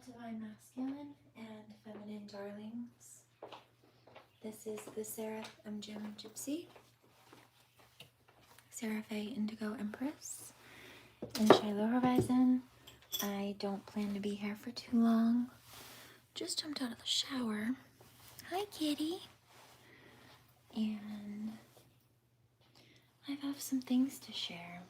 Divine Masculine and Feminine Darlings. This is the Seraph Gem Gypsy, Seraphe Indigo Empress, and Shiloh Horizon. I don't plan to be here for too long. Just jumped out of the shower. Hi, kitty. And I have some things to share.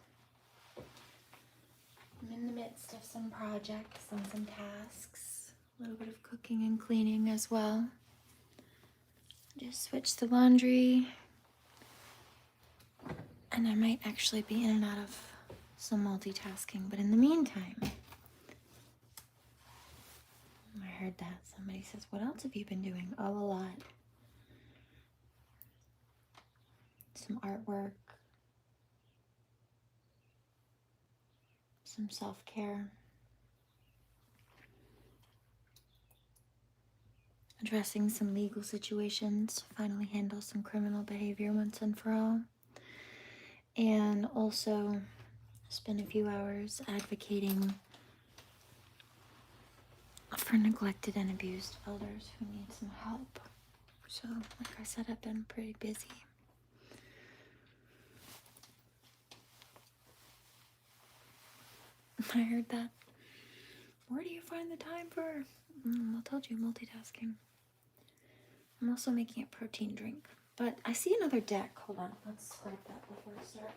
I'm in the midst of some projects and some tasks. A little bit of cooking and cleaning as well. Just switched the laundry. And I might actually be in and out of some multitasking. But in the meantime, I heard that somebody says, what else have you been doing? Oh, a lot. Some artwork. Some self-care. Addressing some legal situations to finally handle some criminal behavior once and for all. And also spend a few hours advocating for neglected and abused elders who need some help. So, like I said, I've been pretty busy. I heard that. Where do you find the time for? I told you, multitasking. I'm also making a protein drink. But I see another deck. Hold on. Let's grab that before I start.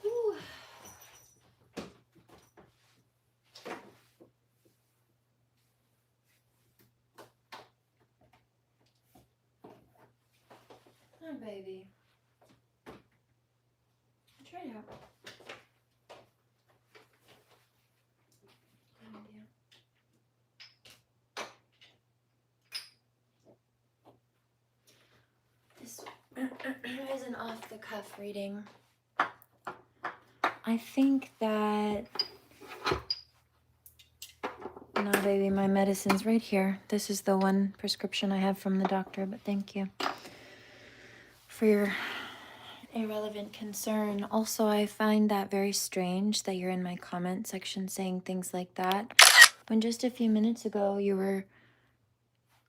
Ooh. Oh, baby. Try it out. This is an off-the-cuff reading. I think that... No, baby, my medicine's right here. This is the one prescription I have from the doctor, but thank you for your irrelevant concern. Also, I find that very strange that you're in my comment section saying things like that, when just a few minutes ago you were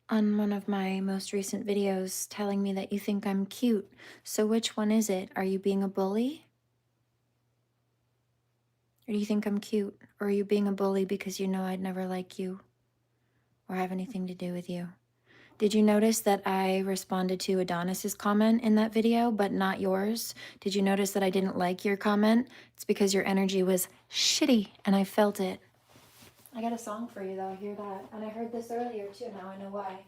on one of my most recent videos telling me that you think I'm cute. So which one is it? Are you being a bully? Or do you think I'm cute? Or are you being a bully because you know I'd never like you or have anything to do with you? Did you notice that I responded to Adonis's comment in that video, but not yours? Did you notice that I didn't like your comment? It's because your energy was shitty, and I felt it. I got a song for you, though. Hear that. And I heard this earlier, too. Now I know why.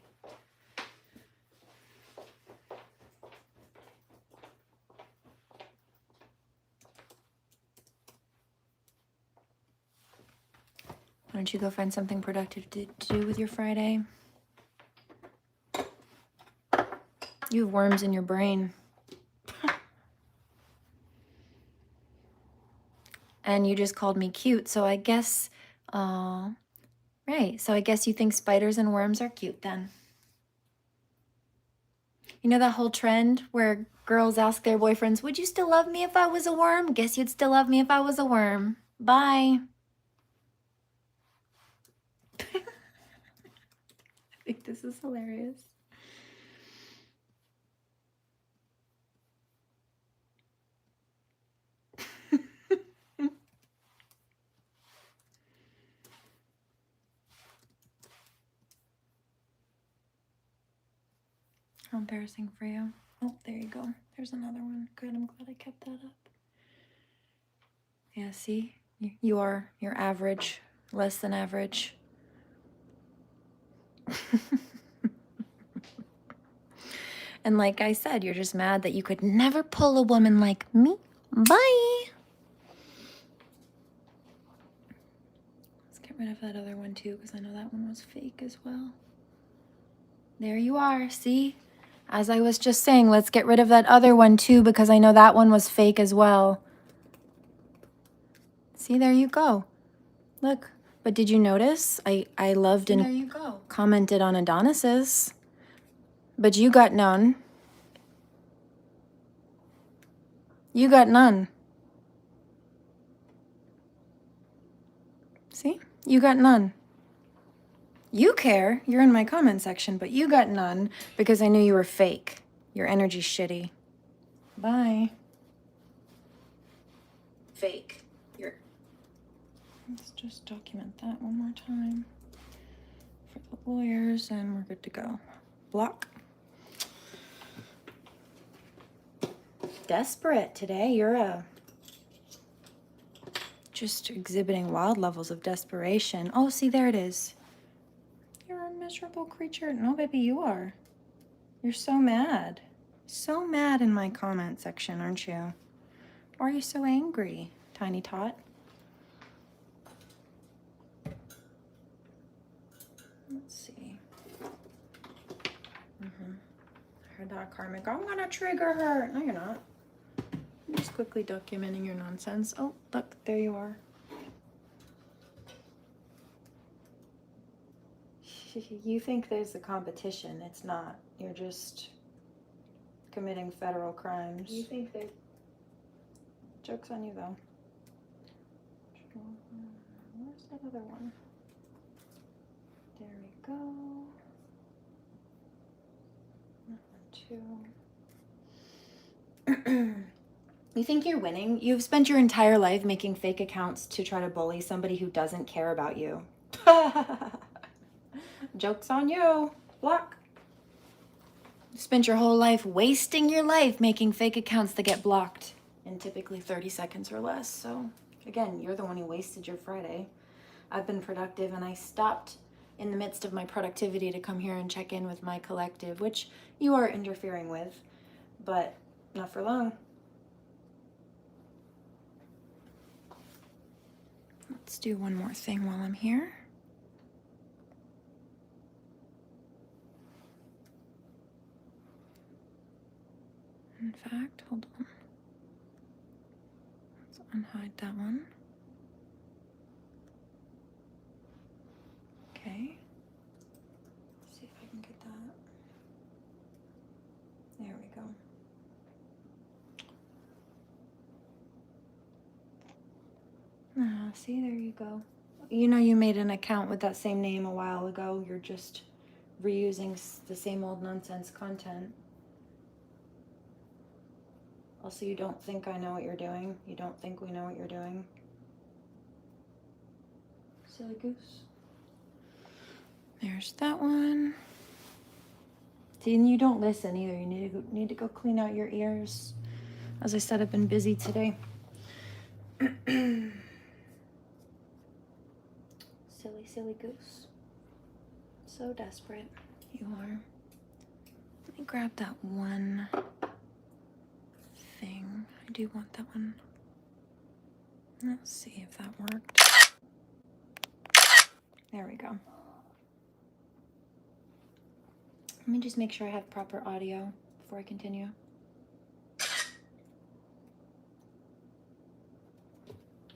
Why don't you go find something productive to do with your Friday? You have worms in your brain. And you just called me cute, so I guess, right. So I guess you think spiders and worms are cute then. You know that whole trend where girls ask their boyfriends, would you still love me if I was a worm? Guess you'd still love me if I was a worm. Bye. I think this is hilarious. How embarrassing for you. Oh, there you go. There's another one. Good, I'm glad I kept that up. Yeah, see? You're average. Less than average. And like I said, you're just mad that you could never pull a woman like me. Bye! Let's get rid of that other one too, because I know that one was fake as well. There you are, see? As I was just saying, let's get rid of that other one too, because I know that one was fake as well. See, there you go. Look, but did you notice? I loved and there you go. Commented on Adonis's, but you got none. You got none. You got none. You care. You're in my comment section, but you got none because I knew you were fake. Your energy's shitty. Bye. Fake. Let's just document that one more time for the lawyers, and we're good to go. Block. Desperate today. You're just exhibiting wild levels of desperation. Oh, see, there it is. You're a miserable creature. No, baby, you are. You're so mad. So mad in my comment section, aren't you? Why are you so angry, Tiny Tot? Let's see. I heard that karmic. I'm gonna trigger her. No, you're not. I'm just quickly documenting your nonsense. Oh, look, there you are. You think there's a competition. It's not. You're just committing federal crimes. You think they... Joke's on you, though. Where's that other one? There we go. That one, too. You think you're winning? You've spent your entire life making fake accounts to try to bully somebody who doesn't care about you. Joke's on you. Block. You spent your whole life wasting your life making fake accounts that get blocked in typically 30 seconds or less. So, again, you're the one who wasted your Friday. I've been productive, and I stopped in the midst of my productivity to come here and check in with my collective, which you are interfering with, but not for long. Let's do one more thing while I'm here. In fact, hold on. Let's unhide that one. Okay. Let's see if I can get that. There we go. See, there you go. You know you made an account with that same name a while ago. You're just reusing the same old nonsense content. Also, you don't think I know what you're doing. You don't think we know what you're doing. Silly goose. There's that one. See, and you don't listen either. You need to go clean out your ears. As I said, I've been busy today. Silly goose. So desperate you are. Let me grab that one thing. I do want that one. Let's see if that worked. There we go. Let me just make sure I have proper audio before I continue.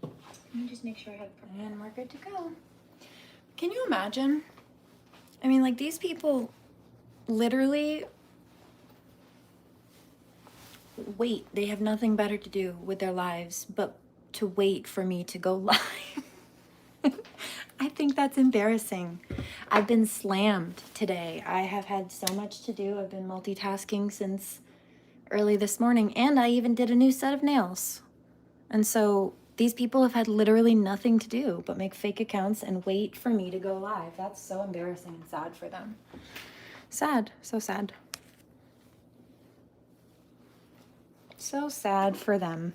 Let me just make sure I have proper... And we're good to go. Can you imagine? I mean, like, these people literally wait. They have nothing better to do with their lives but to wait for me to go live. I think that's embarrassing. I've been slammed today. I have had so much to do. I've been multitasking since early this morning, and I even did a new set of nails. And so these people have had literally nothing to do but make fake accounts and wait for me to go live. That's so embarrassing and sad for them. Sad. So sad. So sad for them.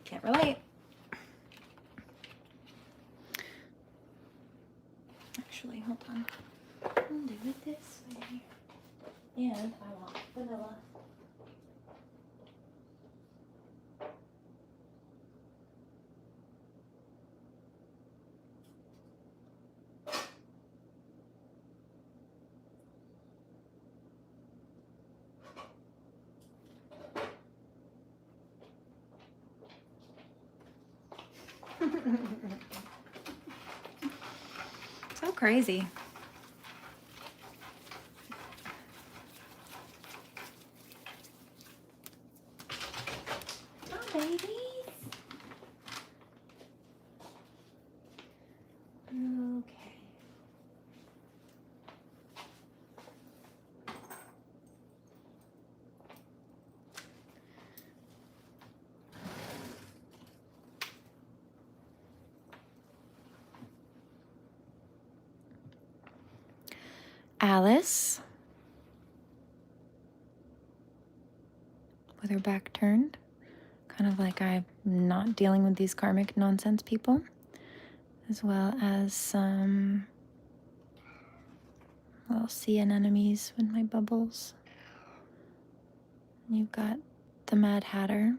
Can't relate. Actually, hold on. I'll do it this way. And I want vanilla. So crazy. Oh, babies. Alice with her back turned, kind of like I'm not dealing with these karmic nonsense people, as well as some little sea anemones with my bubbles. You've got the Mad Hatter.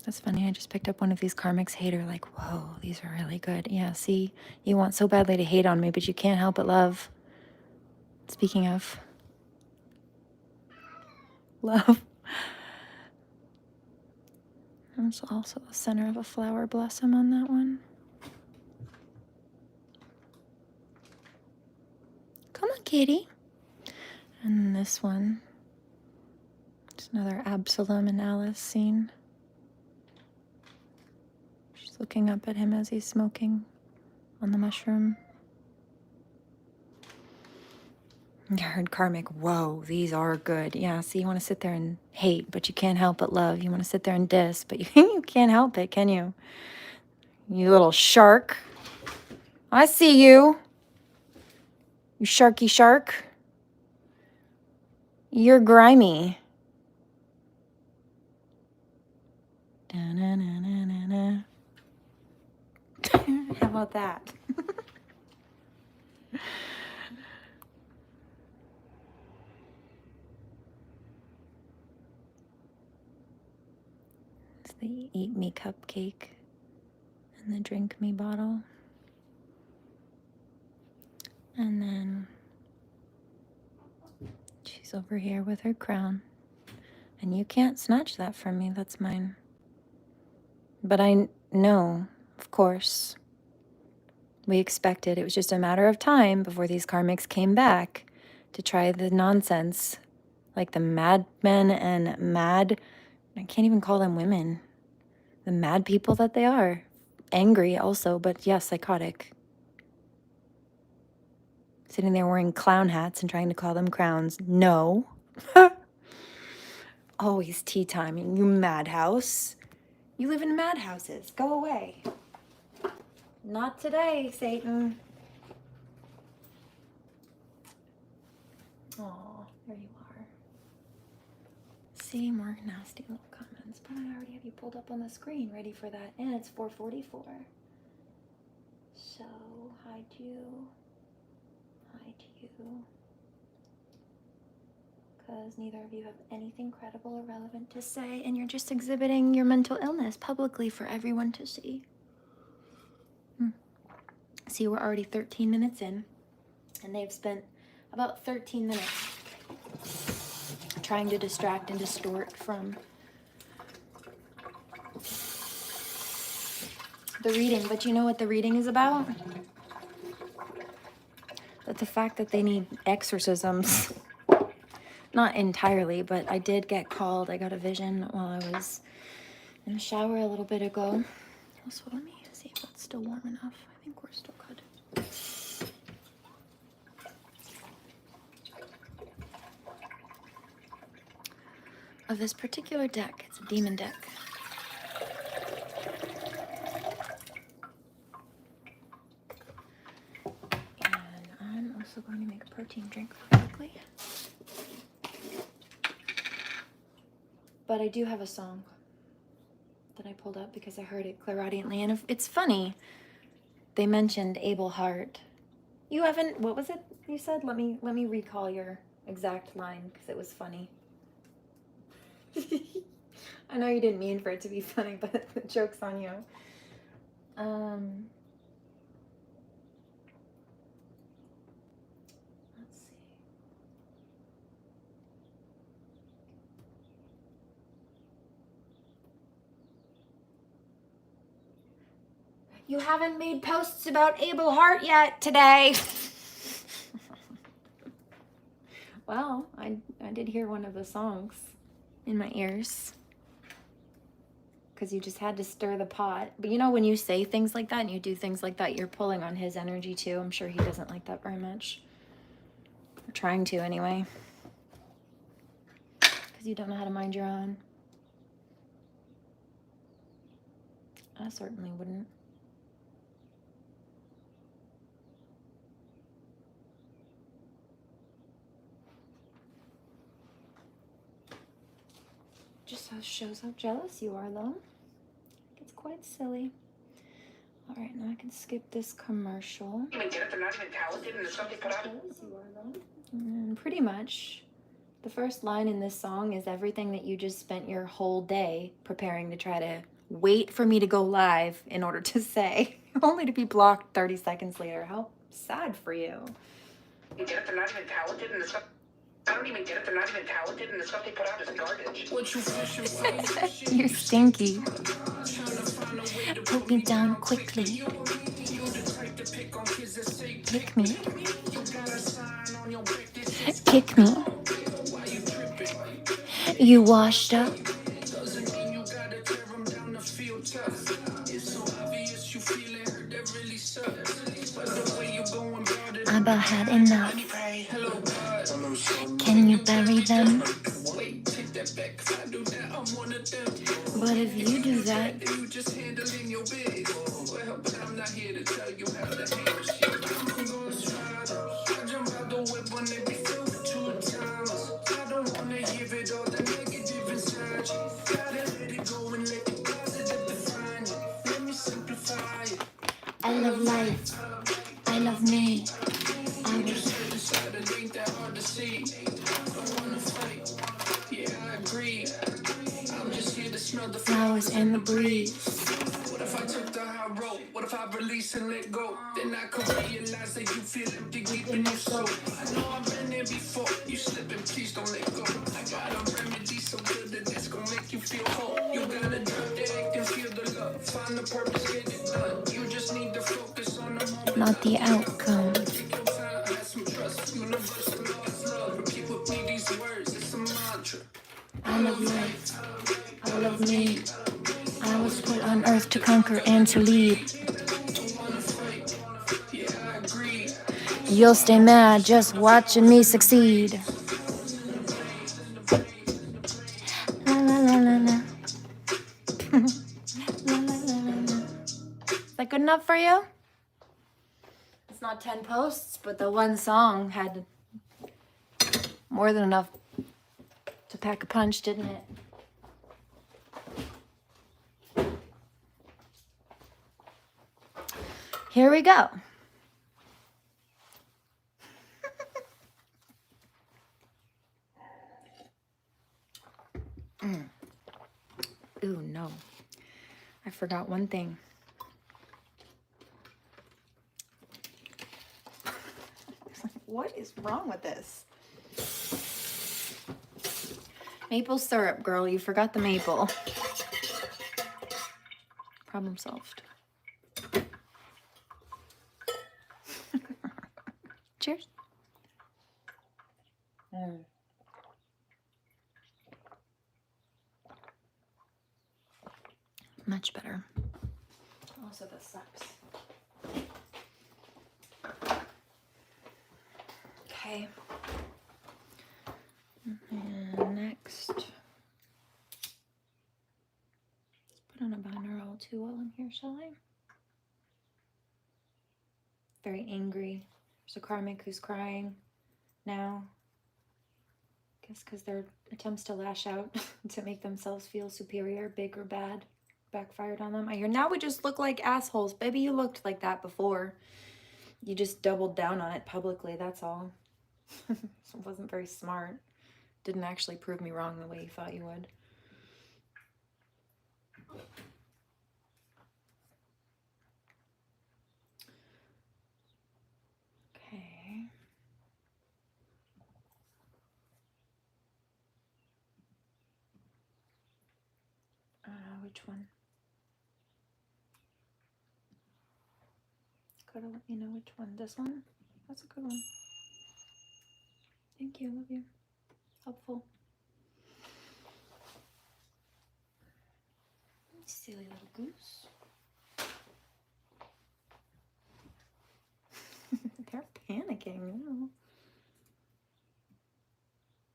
That's funny, I just picked up one of these karmics hater, like, whoa, these are really good. Yeah, see, you want so badly to hate on me, but you can't help but love. Speaking of love. There's also the center of a flower blossom on that one. Come on, kitty. And this one, just another Absalom and Alice scene. She's looking up at him as he's smoking on the mushroom. I heard karmic, whoa, these are good. Yeah, see, you want to sit there and hate, but you can't help but love. You want to sit there and diss, but you can't help it, can you? You little shark. I see you. You sharky shark. You're grimy. Da-na-na-na-na-na. How about that? It's the eat me cupcake and the drink me bottle. And then she's over here with her crown. And you can't snatch that from me, that's mine. But I know, of course, we expected. It was just a matter of time before these karmics came back to try the nonsense. Like the madmen and mad, I can't even call them women. The mad people that they are. Angry also, but yeah, psychotic. Sitting there wearing clown hats and trying to call them crowns. No. Always tea time, you madhouse. You live in madhouses. Go away. Not today, Satan. Oh, there you are. See, more nasty little comments, but I already have you pulled up on the screen, ready for that, and it's 4:44. So, hide you. Because neither of you have anything credible or relevant to say, and you're just exhibiting your mental illness publicly for everyone to see. See, we're already 13 minutes in, and they've spent about 13 minutes trying to distract and distort from the reading. But you know what the reading is about? That the fact that they need exorcisms. Not entirely, but I did get called. I got a vision while I was in the shower a little bit ago. Also, let me see if it's still warm enough. I think we're still good. Of this particular deck, it's a demon deck. And I'm also going to make a protein drink really quickly. But I do have a song that I pulled up because I heard it clairaudiently. And it's funny, they mentioned Abel Hart. You haven't, what was it you said? Let me recall your exact line because it was funny. I know you didn't mean for it to be funny, but the joke's on you. Let's see. You haven't made posts about Abel Hart yet today. Well, I did hear one of the songs in my ears. Because you just had to stir the pot. But you know, when you say things like that and you do things like that, you're pulling on his energy too. I'm sure he doesn't like that very much. Or trying to anyway. Because you don't know how to mind your own. I certainly wouldn't. just shows how jealous you are, though. It's quite silly. All right, now I can skip this commercial. They're not even talented in the stuff they put out. Pretty much. The first line in this song is everything that you just spent your whole day preparing to try to wait for me to go live in order to say, only to be blocked 30 seconds later. How sad for you. They're not even talented in the stuff. I don't even get it. They're not even talented, and the stuff they put out is garbage. You're stinky. Put me down quickly. Pick me. Kick me. You washed up. I about had enough. Can you bury them? But if you do that, I love life. I love me. Flowers in the breeze. What if I took the high road? What if I release and let go? Then I could realize that you feel empty deep in your soul. I know I've been there before. You slipping, please don't let go. I got a remedy so good that that's gonna make you feel whole. You gotta drop the act and feel the love. Find the purpose, get it done. You just need to focus on the moment, not the outcome. Take your time, have some trust. Universal laws, love. Repeat with me these words. It's a mantra. I love life. I love me. I was put on earth to conquer and to lead. You'll stay mad just watching me succeed. La la la la la. La, la, la, la, la. Is that good enough for you? It's not 10 posts, but the one song had more than enough to pack a punch, didn't it? Here we go. Ooh, no. I forgot one thing. What is wrong with this? Maple syrup, girl. You forgot the maple. Problem solved. Cheers. Much better. Also, this sucks. Okay. And next, let's put on a binaural too while I'm here, shall I? Very angry. There's a karmic who's crying now. Guess because their attempts to lash out to make themselves feel superior, big or bad, backfired on them. I hear now we just look like assholes. Baby, you looked like that before. You just doubled down on it publicly, that's all. It wasn't very smart. Didn't actually prove me wrong the way you thought you would. Okay. Which one? Gotta let me know which one. This one? That's a good one. Thank you, love you. Helpful. Silly little goose. They're panicking. No.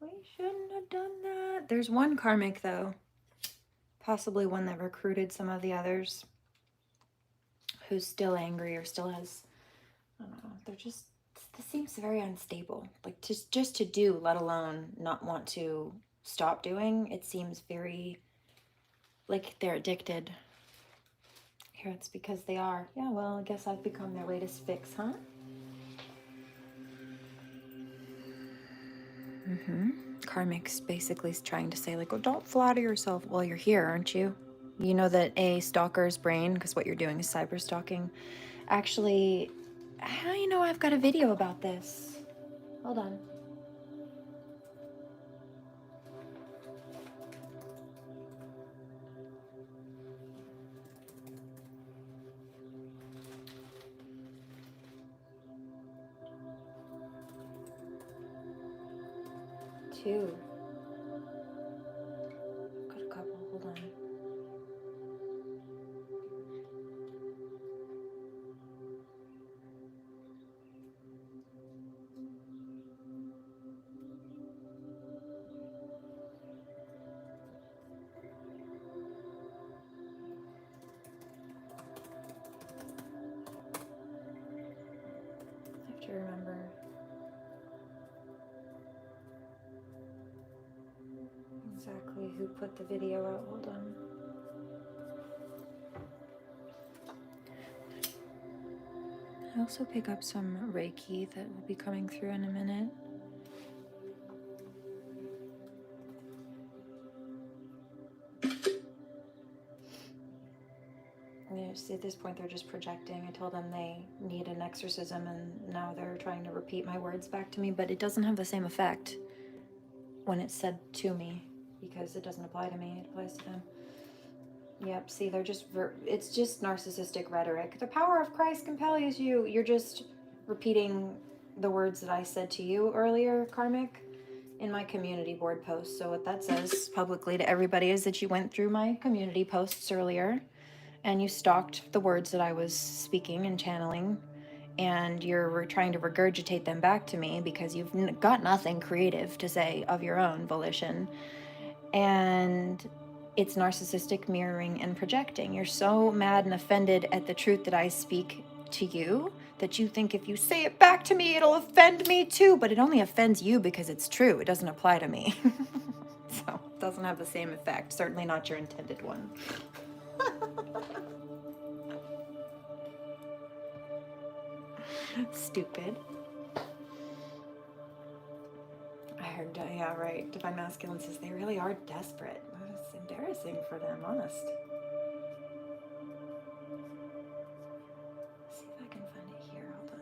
We shouldn't have done that. There's one karmic, though. Possibly one that recruited some of the others. Who's still angry or still has, I don't know, they're just, this seems very unstable. Like, just to do, let alone not want to stop doing, it seems very like they're addicted. Here, it's because they are. Yeah, well, I guess I've become their latest fix, huh? Karmic's basically trying to say, like, oh, don't flatter yourself. Well, you're here, aren't you? You know that a stalker's brain, because what you're doing is cyber stalking. Actually, how do you know I've got a video about this? Hold on. Two. Got a couple. Hold on. I have to remember. Exactly who put the video out. Hold on. I also pick up some Reiki that will be coming through in a minute. See, at this point, they're just projecting. I told them they need an exorcism, and now they're trying to repeat my words back to me, but it doesn't have the same effect when it's said to me, because it doesn't apply to me, it applies to them. Yep, see, they're just, it's just narcissistic rhetoric. The power of Christ compels you. You're just repeating the words that I said to you earlier, Karmic, in my community board post. So what that says publicly to everybody is that you went through my community posts earlier and you stalked the words that I was speaking and channeling, and you're trying to regurgitate them back to me because you've got nothing creative to say of your own volition. And it's narcissistic mirroring and projecting. You're so mad and offended at the truth that I speak to you that you think if you say it back to me, it'll offend me too, but it only offends you because it's true. It doesn't apply to me. So it doesn't have the same effect, certainly not your intended one. Stupid. I heard, yeah, right. Divine Masculine says they really are desperate. It's embarrassing for them, honest. Let's see if I can find it here. Hold on.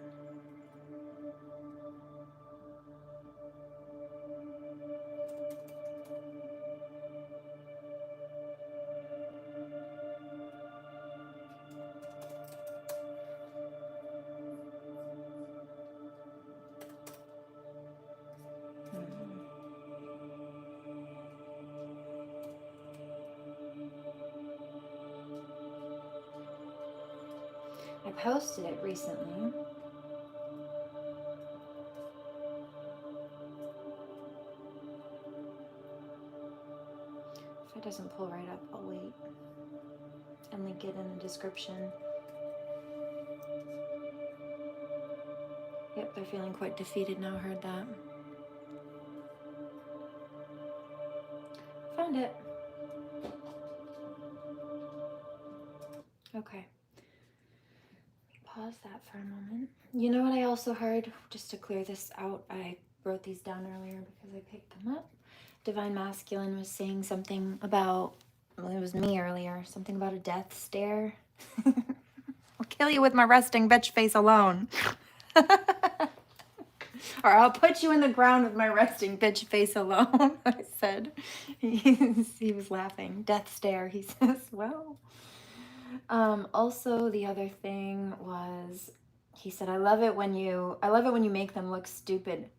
I posted it recently. If it doesn't pull right up, I'll wait and link it in the description. Yep, they're feeling quite defeated now. Heard that. Found it. Okay. Pause that for a moment. You know what I also heard? Just to clear this out, I wrote these down earlier because I picked them up. Divine Masculine was saying something about, well, it was me earlier, something about a death stare. I'll kill you with my resting bitch face alone. Or I'll put you in the ground with my resting bitch face alone, I said. He was laughing. Death stare, he says. Well. Also, the other thing was, he said, I love it when you make them look stupid.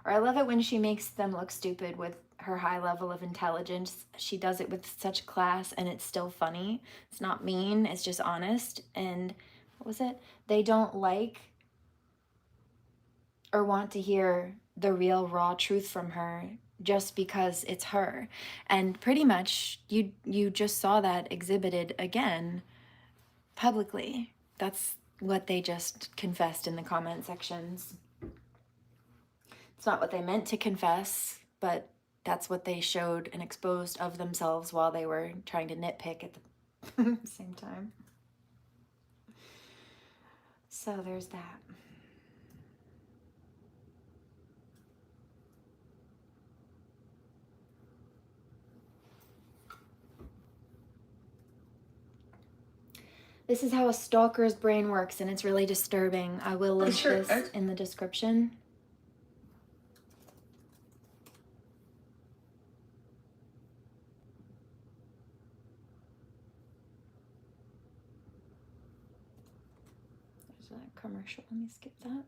Or I love it when she makes them look stupid with her high level of intelligence. She does it with such class and it's still funny. It's not mean, it's just honest. And what was it? They don't like or want to hear the real raw truth from her just because it's her. And pretty much you just saw that exhibited again publicly. That's what they just confessed in the comment sections. It's not what they meant to confess, but that's what they showed and exposed of themselves while they were trying to nitpick at the same time. So there's that. This is how a stalker's brain works, and it's really disturbing. I will link this in the description. There's that commercial. Let me skip that.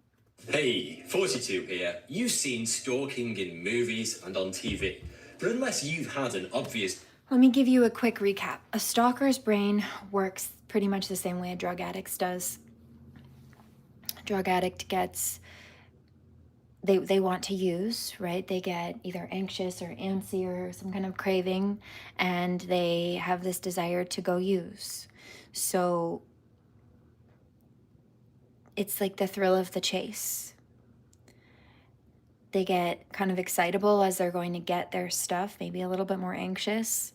Hey, 42 here. You've seen stalking in movies and on TV, but unless you've had an obvious... Let me give you a quick recap. A stalker's brain works pretty much the same way a drug addict's does. A drug addict gets, they want to use, right? They get either anxious or antsy or some kind of craving, and they have this desire to go use. So it's like the thrill of the chase. They get kind of excitable as they're going to get their stuff, maybe a little bit more anxious,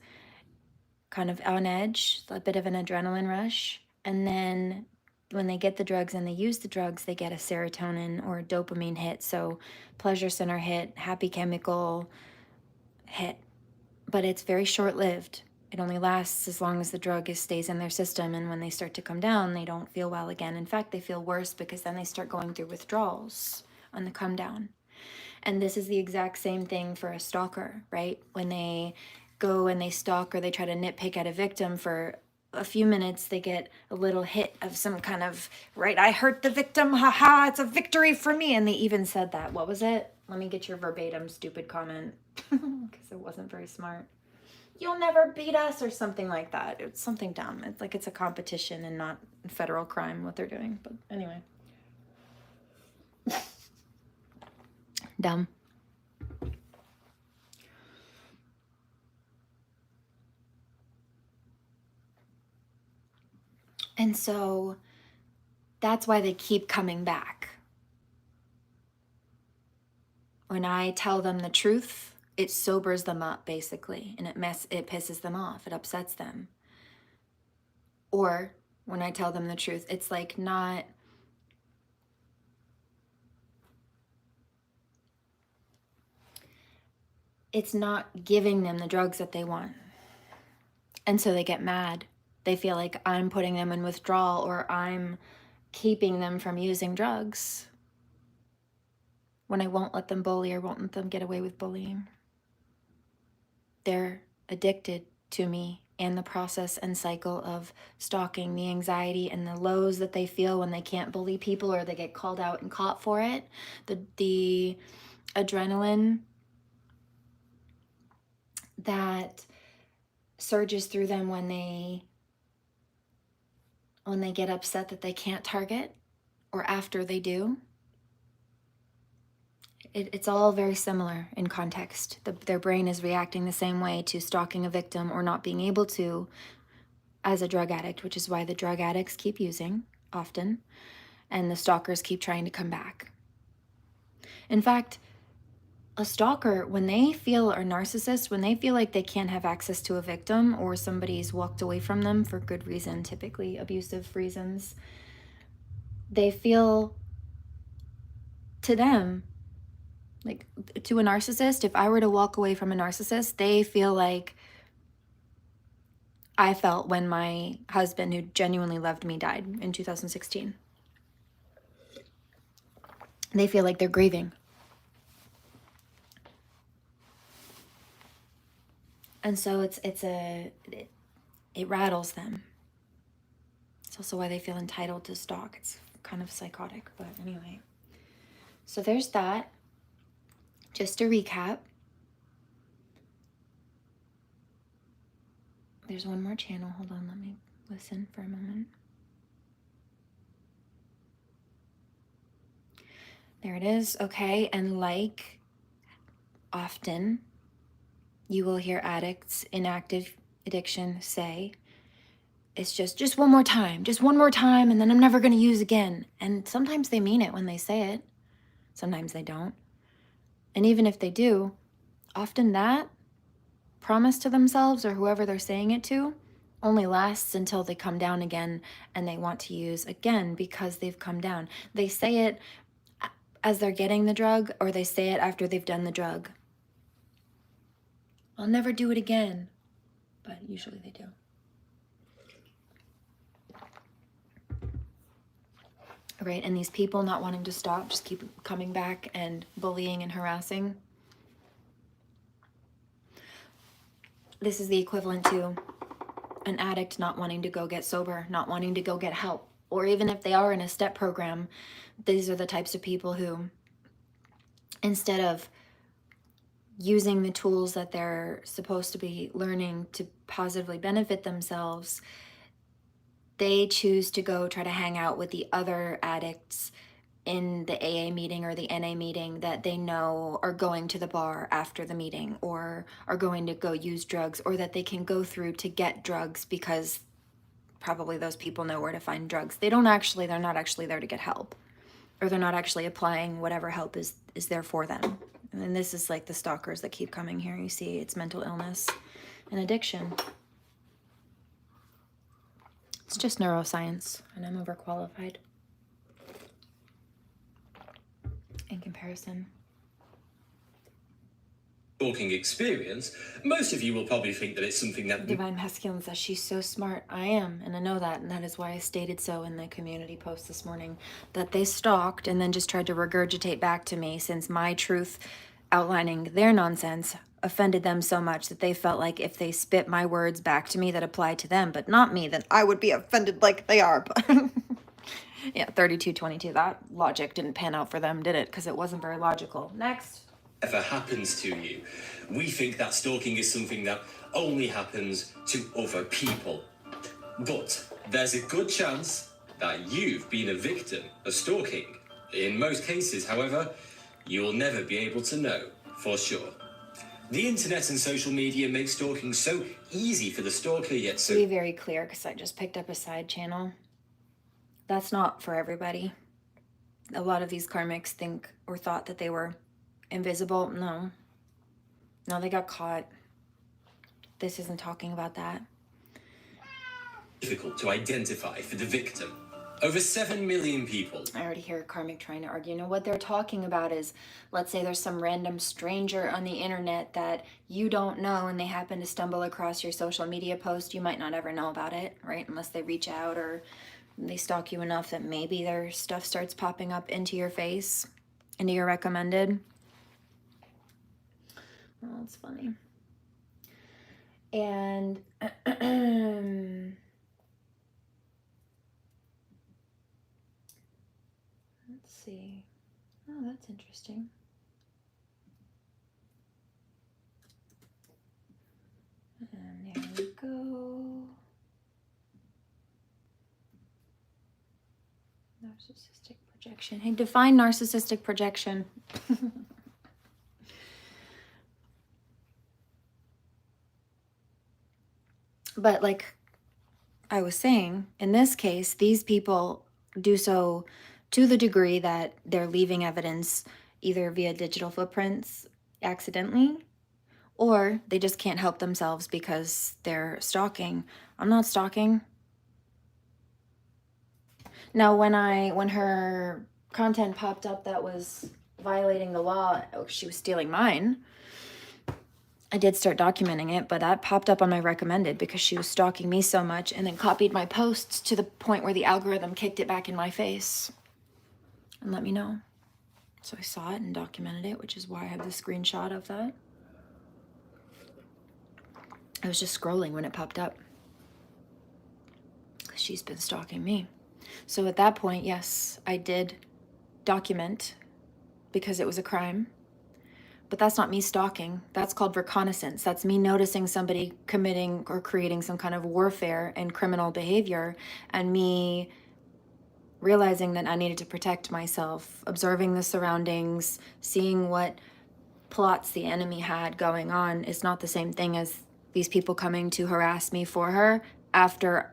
kind of on edge, a bit of an adrenaline rush. And then when they get the drugs and they use the drugs, they get a serotonin or a dopamine hit. So pleasure center hit, happy chemical hit. But it's very short-lived. It only lasts as long as the drug stays in their system. And when they start to come down, they don't feel well again. In fact, they feel worse because then they start going through withdrawals on the come down. And this is the exact same thing for a stalker, right? When they go and they stalk or they try to nitpick at a victim for a few minutes, they get a little hit of some kind of, right, I hurt the victim, haha, it's a victory for me. And they even said that. What was it? Let me get your verbatim stupid comment, because it wasn't very smart. You'll never beat us, or something like that. It's something dumb. It's like it's a competition and not federal crime what they're doing. But anyway. Dumb. And so that's why they keep coming back. When I tell them the truth, it sobers them up, basically, and it pisses them off, it upsets them. Or when I tell them the truth, it's like not... it's not giving them the drugs that they want. And so they get mad. They feel like I'm putting them in withdrawal, or I'm keeping them from using drugs, when I won't let them bully or won't let them get away with bullying. They're addicted to me and the process and cycle of stalking, the anxiety and the lows that they feel when they can't bully people or they get called out and caught for it. The adrenaline that surges through them when they get upset that they can't target, or after they do. It's all very similar in context. Their brain is reacting the same way to stalking a victim or not being able to as a drug addict, which is why the drug addicts keep using often, and the stalkers keep trying to come back. In fact, a stalker, when they feel, or narcissist, when they feel like they can't have access to a victim or somebody's walked away from them for good reason, typically abusive reasons, they feel, to them, like to a narcissist, if I were to walk away from a narcissist, they feel like I felt when my husband, who genuinely loved me, died in 2016. They feel like they're grieving. And so it rattles them. It's also why they feel entitled to stalk. It's kind of psychotic, but anyway. So there's that. Just to recap, there's one more channel. Hold on, let me listen for a moment. There it is. Okay, and like often, you will hear addicts in active addiction say, it's just one more time, and then I'm never going to use again. And sometimes they mean it when they say it. Sometimes they don't. And even if they do, often that promise to themselves or whoever they're saying it to only lasts until they come down again and they want to use again because they've come down. They say it as they're getting the drug, or they say it after they've done the drug. I'll never do it again, but usually they do. Right, and these people not wanting to stop just keep coming back and bullying and harassing. This is the equivalent to an addict not wanting to go get sober, not wanting to go get help. Or even if they are in a step program, these are the types of people who, instead of using the tools that they're supposed to be learning to positively benefit themselves, they choose to go try to hang out with the other addicts in the AA meeting or the NA meeting that they know are going to the bar after the meeting or are going to go use drugs, or that they can go through to get drugs because probably those people know where to find drugs. They're not actually there to get help, or they're not actually applying whatever help is there for them. And this is like the stalkers that keep coming here. You see, it's mental illness and addiction. It's just neuroscience, and I'm overqualified in comparison. Stalking experience, most of you will probably think that it's something that... Divine Masculine says she's so smart. I am, and I know that, and that is why I stated so in the community post this morning, that they stalked and then just tried to regurgitate back to me, since my truth outlining their nonsense offended them so much that they felt like if they spit my words back to me that applied to them, but not me, then I would be offended like they are. But yeah, 32-22, that logic didn't pan out for them, did it? Because it wasn't very logical. Next. Ever happens to you. We think that stalking is something that only happens to other people. But there's a good chance that you've been a victim of stalking. In most cases, however, you'll never be able to know for sure. The internet and social media make stalking so easy for the stalker, yet so... To be very clear, because I just picked up a side channel, that's not for everybody. A lot of these karmics think or thought that they were invisible. No, they got caught. This isn't talking about that. Difficult to identify for the victim. Over 7 million people. I already hear a karmic trying to argue. You know, what they're talking about is, let's say there's some random stranger on the internet that you don't know and they happen to stumble across your social media post. You might not ever know about it, right? Unless they reach out or they stalk you enough that maybe their stuff starts popping up into your face, into your recommended. Well, that's funny. And let's see. Oh, that's interesting. And there we go. Narcissistic projection. Hey, define narcissistic projection. But like I was saying, in this case, these people do so to the degree that they're leaving evidence either via digital footprints accidentally, or they just can't help themselves because they're stalking. I'm not stalking. Now, when her content popped up that was violating the law, she was stealing mine, I did start documenting it, but that popped up on my recommended because she was stalking me so much and then copied my posts to the point where the algorithm kicked it back in my face and let me know. So I saw it and documented it, which is why I have the screenshot of that. I was just scrolling when it popped up because she's been stalking me. So at that point, yes, I did document because it was a crime. But that's not me stalking. That's called reconnaissance. That's me noticing somebody committing or creating some kind of warfare and criminal behavior, and me realizing that I needed to protect myself, observing the surroundings, seeing what plots the enemy had going on is not the same thing as these people coming to harass me for her after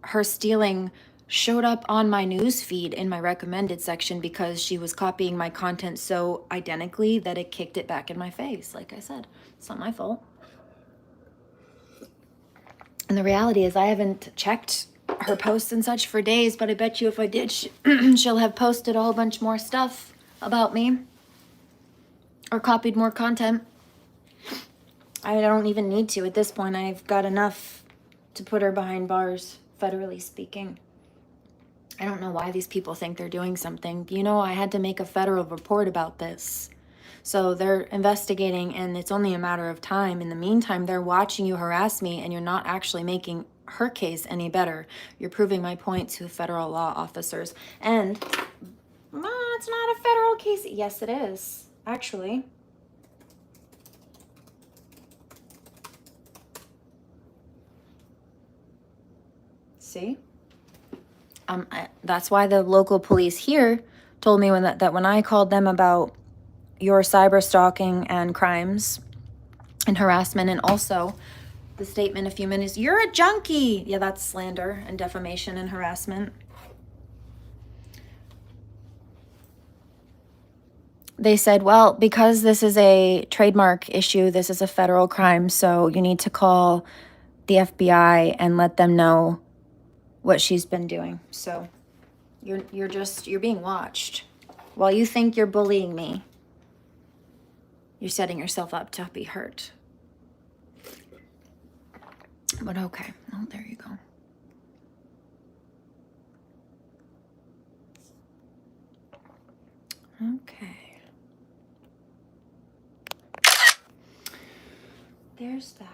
her stealing showed up on my news feed in my recommended section because she was copying my content so identically that it kicked it back in my face. Like I said, it's not my fault. And the reality is I haven't checked her posts and such for days, but I bet you if I did, she'll have posted a whole bunch more stuff about me or copied more content. I don't even need to at this point. I've got enough to put her behind bars, federally speaking. I don't know why these people think they're doing something. You know, I had to make a federal report about this. So they're investigating, and it's only a matter of time. In the meantime, they're watching you harass me, and you're not actually making her case any better. You're proving my point to federal law officers. And it's not a federal case. Yes, it is, actually. See? That's why the local police here told me that when I called them about your cyber stalking and crimes and harassment, and also the statement a few minutes, you're a junkie. Yeah, that's slander and defamation and harassment. They said, well, because this is a trademark issue, this is a federal crime, so you need to call the FBI and let them know what she's been doing. So you're being watched. While you think you're bullying me, you're setting yourself up to be hurt. But okay. Oh, there you go. Okay. There's that.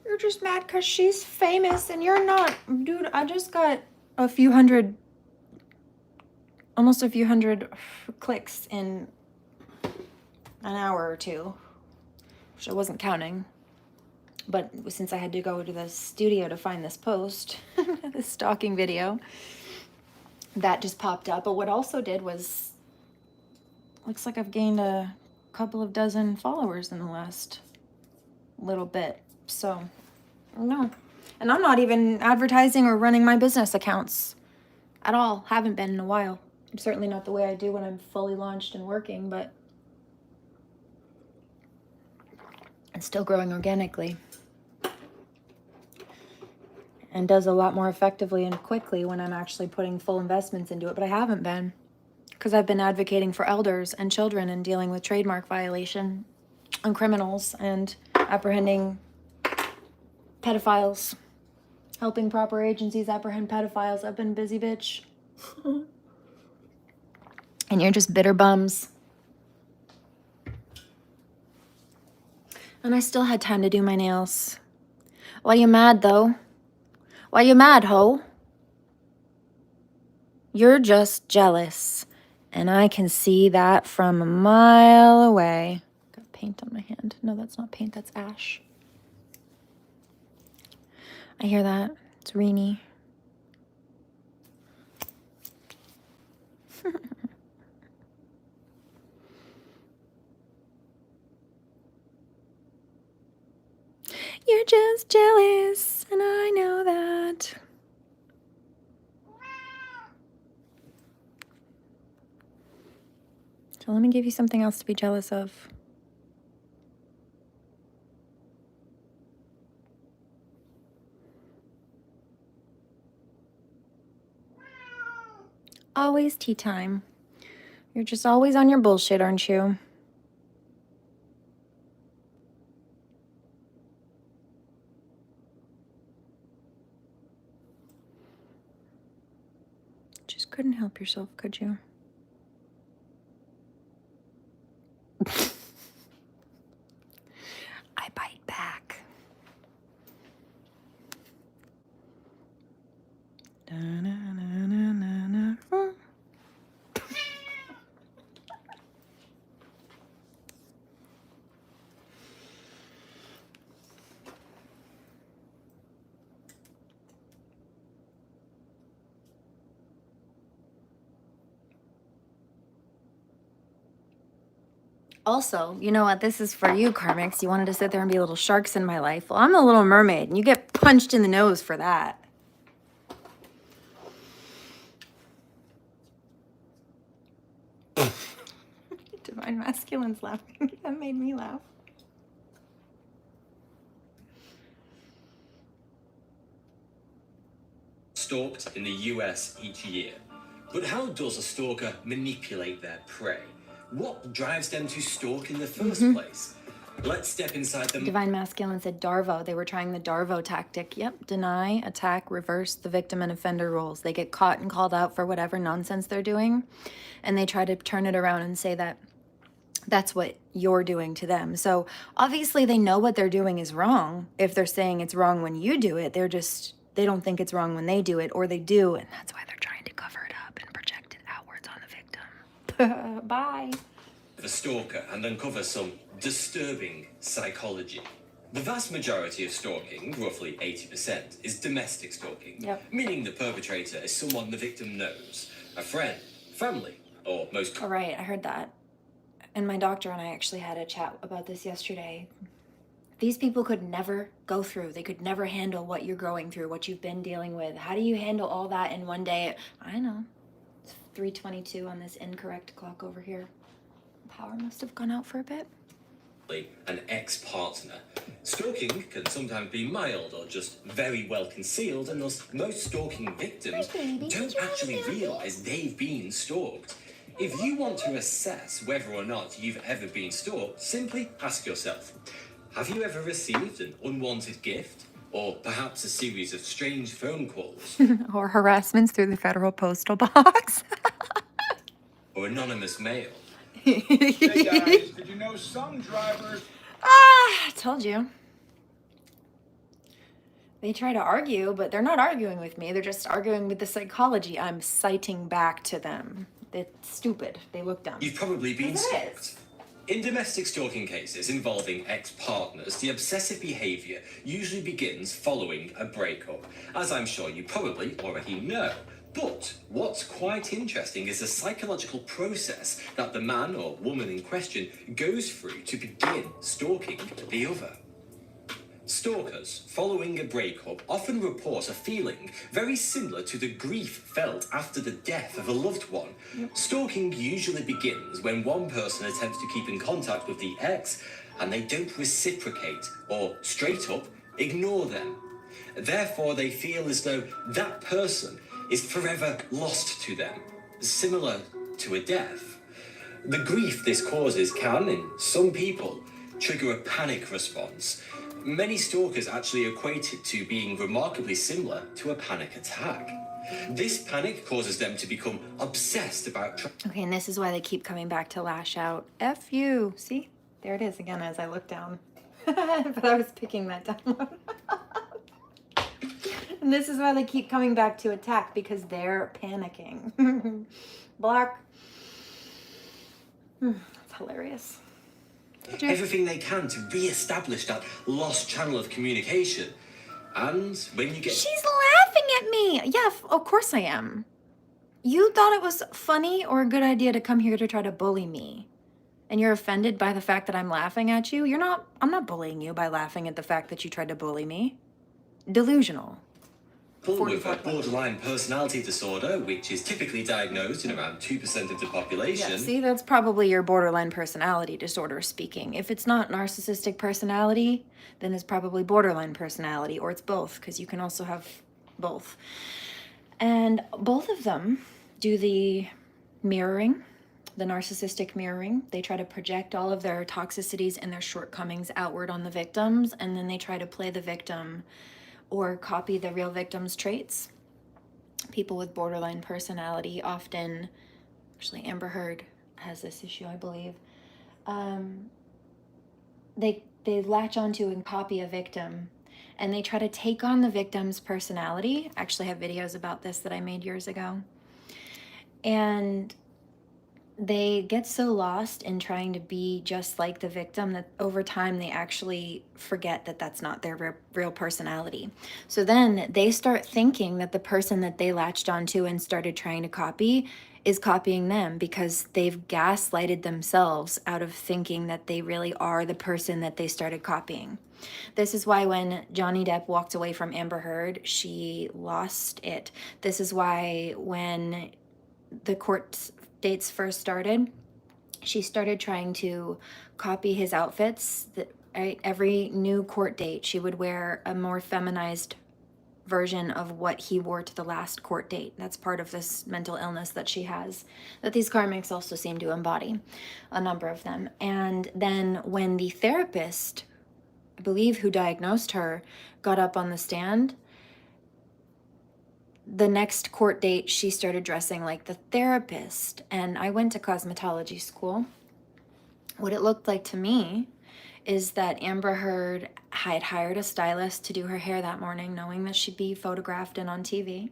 You're just mad because she's famous and you're not. Dude, I just got almost a few hundred clicks in an hour or two, which I wasn't counting. But since I had to go to the studio to find this post, this stalking video, that just popped up. But what also did was, looks like I've gained a couple of dozen followers in the last little bit. So, no. And I'm not even advertising or running my business accounts at all. Haven't been in a while. Certainly not the way I do when I'm fully launched and working, but it's still growing organically. And does a lot more effectively and quickly when I'm actually putting full investments into it. But I haven't been, because I've been advocating for elders and children and dealing with trademark violation and criminals and apprehending pedophiles, helping proper agencies apprehend pedophiles. I've been busy, bitch. And you're just bitter bums. And I still had time to do my nails. Why you mad, though? Why you mad, ho? You're just jealous. And I can see that from a mile away. Got paint on my hand. No, that's not paint, that's ash. I hear that. It's rainy. You're just jealous, and I know that. So let me give you something else to be jealous of. Always tea time. You're just always on your bullshit, aren't you? Just couldn't help yourself, could you? I bite back. Da-na-na-na-na-na. Also, you know what? This is for you, Karmics. You wanted to sit there and be little sharks in my life. Well, I'm a little mermaid, and you get punched in the nose for that. Divine Masculine's laughing. That made me laugh. Stalked in the US each year. But how does a stalker manipulate their prey? What drives them to stalk in the first place? Let's step inside the... Divine Masculine said Darvo. They were trying the Darvo tactic. Yep. Deny, attack, reverse the victim and offender roles. They get caught and called out for whatever nonsense they're doing. And they try to turn it around and say that that's what you're doing to them. So obviously they know what they're doing is wrong. If they're saying it's wrong when you do it, they don't think it's wrong when they do it, or they do. And that's why they're trying to cover it up and project it outwards on the victim. Bye. The stalker and uncover some disturbing psychology. The vast majority of stalking, roughly 80%, is domestic stalking, meaning the perpetrator is someone the victim knows, a friend, family, or most... All right, I heard that. And my doctor and I actually had a chat about this yesterday. These people could never go through. They could never handle what you're going through, what you've been dealing with. How do you handle all that in one day? I know. It's 3:22 on this incorrect clock over here. Power must have gone out for a bit. An ex-partner. Stalking can sometimes be mild or just very well concealed, and thus most stalking victims don't actually realize they've been stalked. If you want to assess whether or not you've ever been stalked, simply ask yourself, have you ever received an unwanted gift? Or perhaps a series of strange phone calls? Or harassments through the federal postal box? Or anonymous mail? Hey guys, did you know some drivers... I told you. They try to argue, but they're not arguing with me. They're just arguing with the psychology I'm citing back to them. It's stupid. They look dumb. You've probably been stalked. In domestic stalking cases involving ex-partners, the obsessive behavior usually begins following a breakup, as I'm sure you probably already know. But what's quite interesting is the psychological process that the man or woman in question goes through to begin stalking the other. Stalkers, following a breakup, often report a feeling very similar to the grief felt after the death of a loved one. Stalking usually begins when one person attempts to keep in contact with the ex and they don't reciprocate or straight up ignore them. Therefore, they feel as though that person is forever lost to them, similar to a death. The grief this causes can, in some people, trigger a panic response. Many stalkers actually equate it to being remarkably similar to a panic attack. This panic causes them to become obsessed about... Okay, and this is why they keep coming back to lash out. F you. See? There it is again as I look down. But I was picking that down. And this is why they keep coming back to attack, because they're panicking. Black. It's hilarious. Everything they can to re-establish that lost channel of communication. And when you get... She's laughing at me! Yeah, of course I am. You thought it was funny or a good idea to come here to try to bully me. And you're offended by the fact that I'm laughing at you? I'm not bullying you by laughing at the fact that you tried to bully me. Delusional. With a borderline personality disorder, which is typically diagnosed in around 2% of the population. Yeah, see, that's probably your borderline personality disorder speaking. If it's not narcissistic personality, then it's probably borderline personality, or it's both, because you can also have both. And both of them do the mirroring, the narcissistic mirroring. They try to project all of their toxicities and their shortcomings outward on the victims, and then they try to play the victim or copy the real victim's traits. People with borderline personality often, actually Amber Heard has this issue, I believe. They latch onto and copy a victim, and they try to take on the victim's personality. I actually have videos about this that I made years ago. And they get so lost in trying to be just like the victim that over time they actually forget that that's not their real personality. So then they start thinking that the person that they latched onto and started trying to copy is copying them, because they've gaslighted themselves out of thinking that they really are the person that they started copying. This is why when Johnny Depp walked away from Amber Heard, she lost it. This is why when the court dates first started, she started trying to copy his outfits. Every new court date, she would wear a more feminized version of what he wore to the last court date. That's part of this mental illness that she has, that these karmics also seem to embody, a number of them. And then when the therapist, I believe who diagnosed her, got up on the stand, the next court date, she started dressing like the therapist. And I went to cosmetology school. What it looked like to me is that Amber Heard had hired a stylist to do her hair that morning, knowing that she'd be photographed and on TV.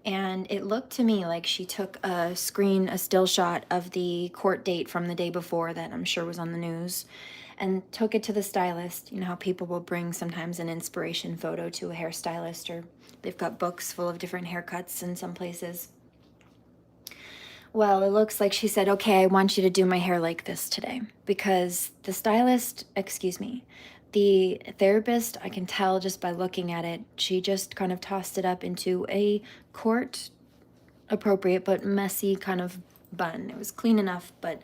And it looked to me like she took a still shot of the court date from the day before that I'm sure was on the news, and took it to the stylist. You know how people will bring sometimes an inspiration photo to a hairstylist, or they've got books full of different haircuts in some places. Well, it looks like she said, okay, I want you to do my hair like this today. Because the therapist, I can tell just by looking at it, she just kind of tossed it up into a court appropriate but messy kind of bun. It was clean enough, but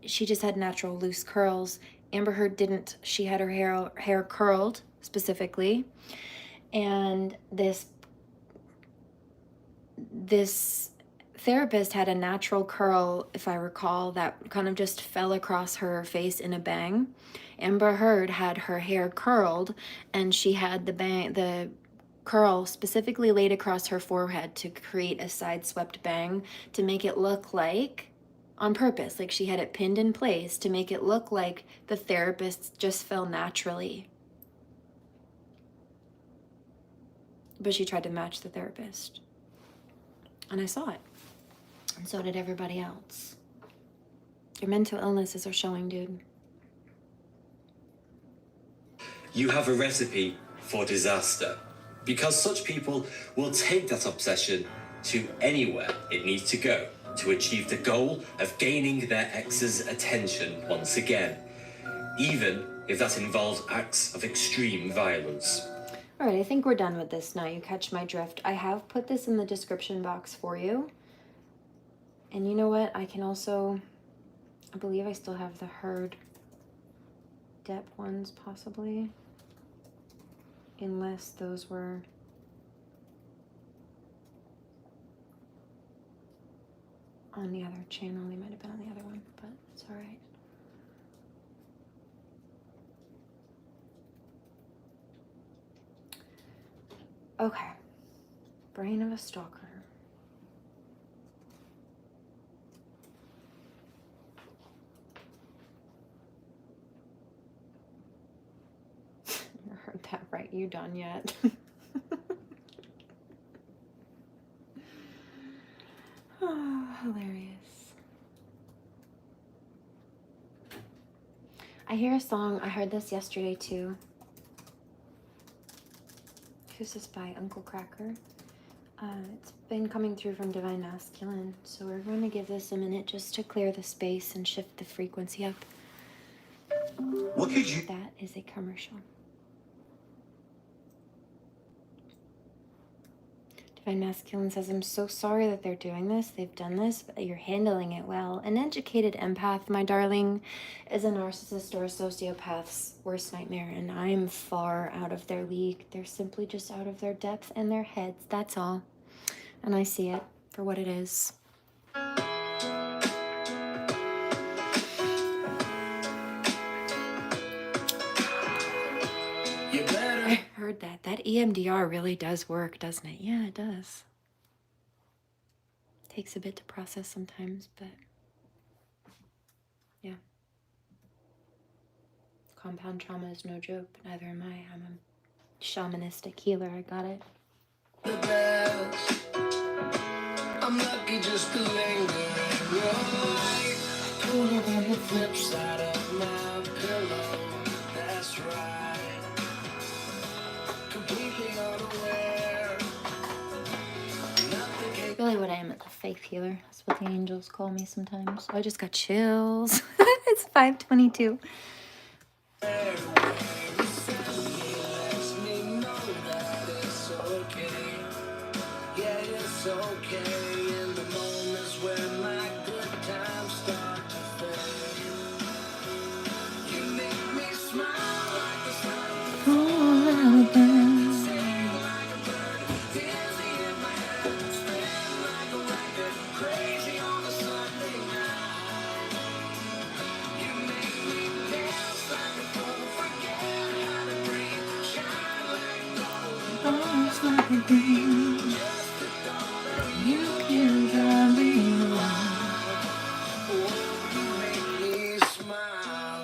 she just had natural loose curls. Amber Heard didn't. She had her hair curled specifically. And this therapist had a natural curl, if I recall, that kind of just fell across her face in a bang. Amber Heard had her hair curled, and she had the curl specifically laid across her forehead to create a side-swept bang, to make it look like, on purpose, like she had it pinned in place to make it look like the therapist just fell naturally. But she tried to match the therapist. And I saw it. And so did everybody else. Your mental illnesses are showing, dude. You have a recipe for disaster, because such people will take that obsession to anywhere it needs to go to achieve the goal of gaining their ex's attention once again, even if that involves acts of extreme violence. All right, I think we're done with this now. You catch my drift. I have put this in the description box for you. And you know what? I can also, I believe I still have the Heard Depp ones, possibly. Unless those were... on the other channel. They might have been on the other one, but it's all right. Okay. Brain of a Stalker. You heard that right? You done yet? Oh, hilarious. I hear a song. I heard this yesterday too. Who's this by? Uncle Cracker. It's been coming through from Divine Masculine, so we're going to give this a minute just to clear the space and shift the frequency up. What could you... That is a commercial. Divine Masculine says, I'm so sorry that they're doing this. They've done this, but you're handling it well. An educated empath, my darling, is a narcissist or a sociopath's worst nightmare, and I'm far out of their league. They're simply just out of their depth and their heads, that's all. And I see it for what it is. I heard that. That EMDR really does work, doesn't it? Yeah, it does. Takes a bit to process sometimes, but yeah. Compound trauma is no joke, but neither am I. I'm a shamanistic healer. I got it. The best. I'm lucky just to linger. flip side of my pillow. That's right. Completely unaware. Nothing can Really what I am is a faith healer. That's what the angels call me sometimes. I just got chills. It's 5:22. lets me know that it's okay. Yeah, it's okay in the moments where my good times start to fade. You make me smile like the sun. Sing like a bird, dizzy in my head, spin like a record, crazy on a Sunday night. You make me dance like a fool, forget how to breathe, shine like gold. Bones like a dream. Just the thought of You can drive me wild. you make me smile.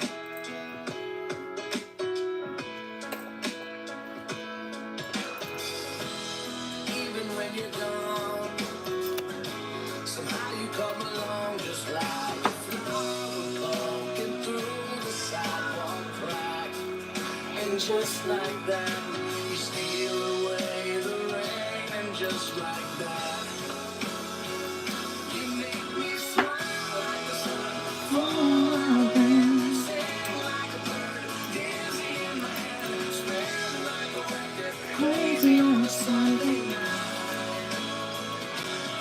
Even when you're gone, somehow you come along just like a flower poking through the sidewalk crack. And just like that, you steal away the rain. And just like that, you make me smile like the sun. Sing like a bird, dizzy in my head, spin like a record, crazy on a Sunday night.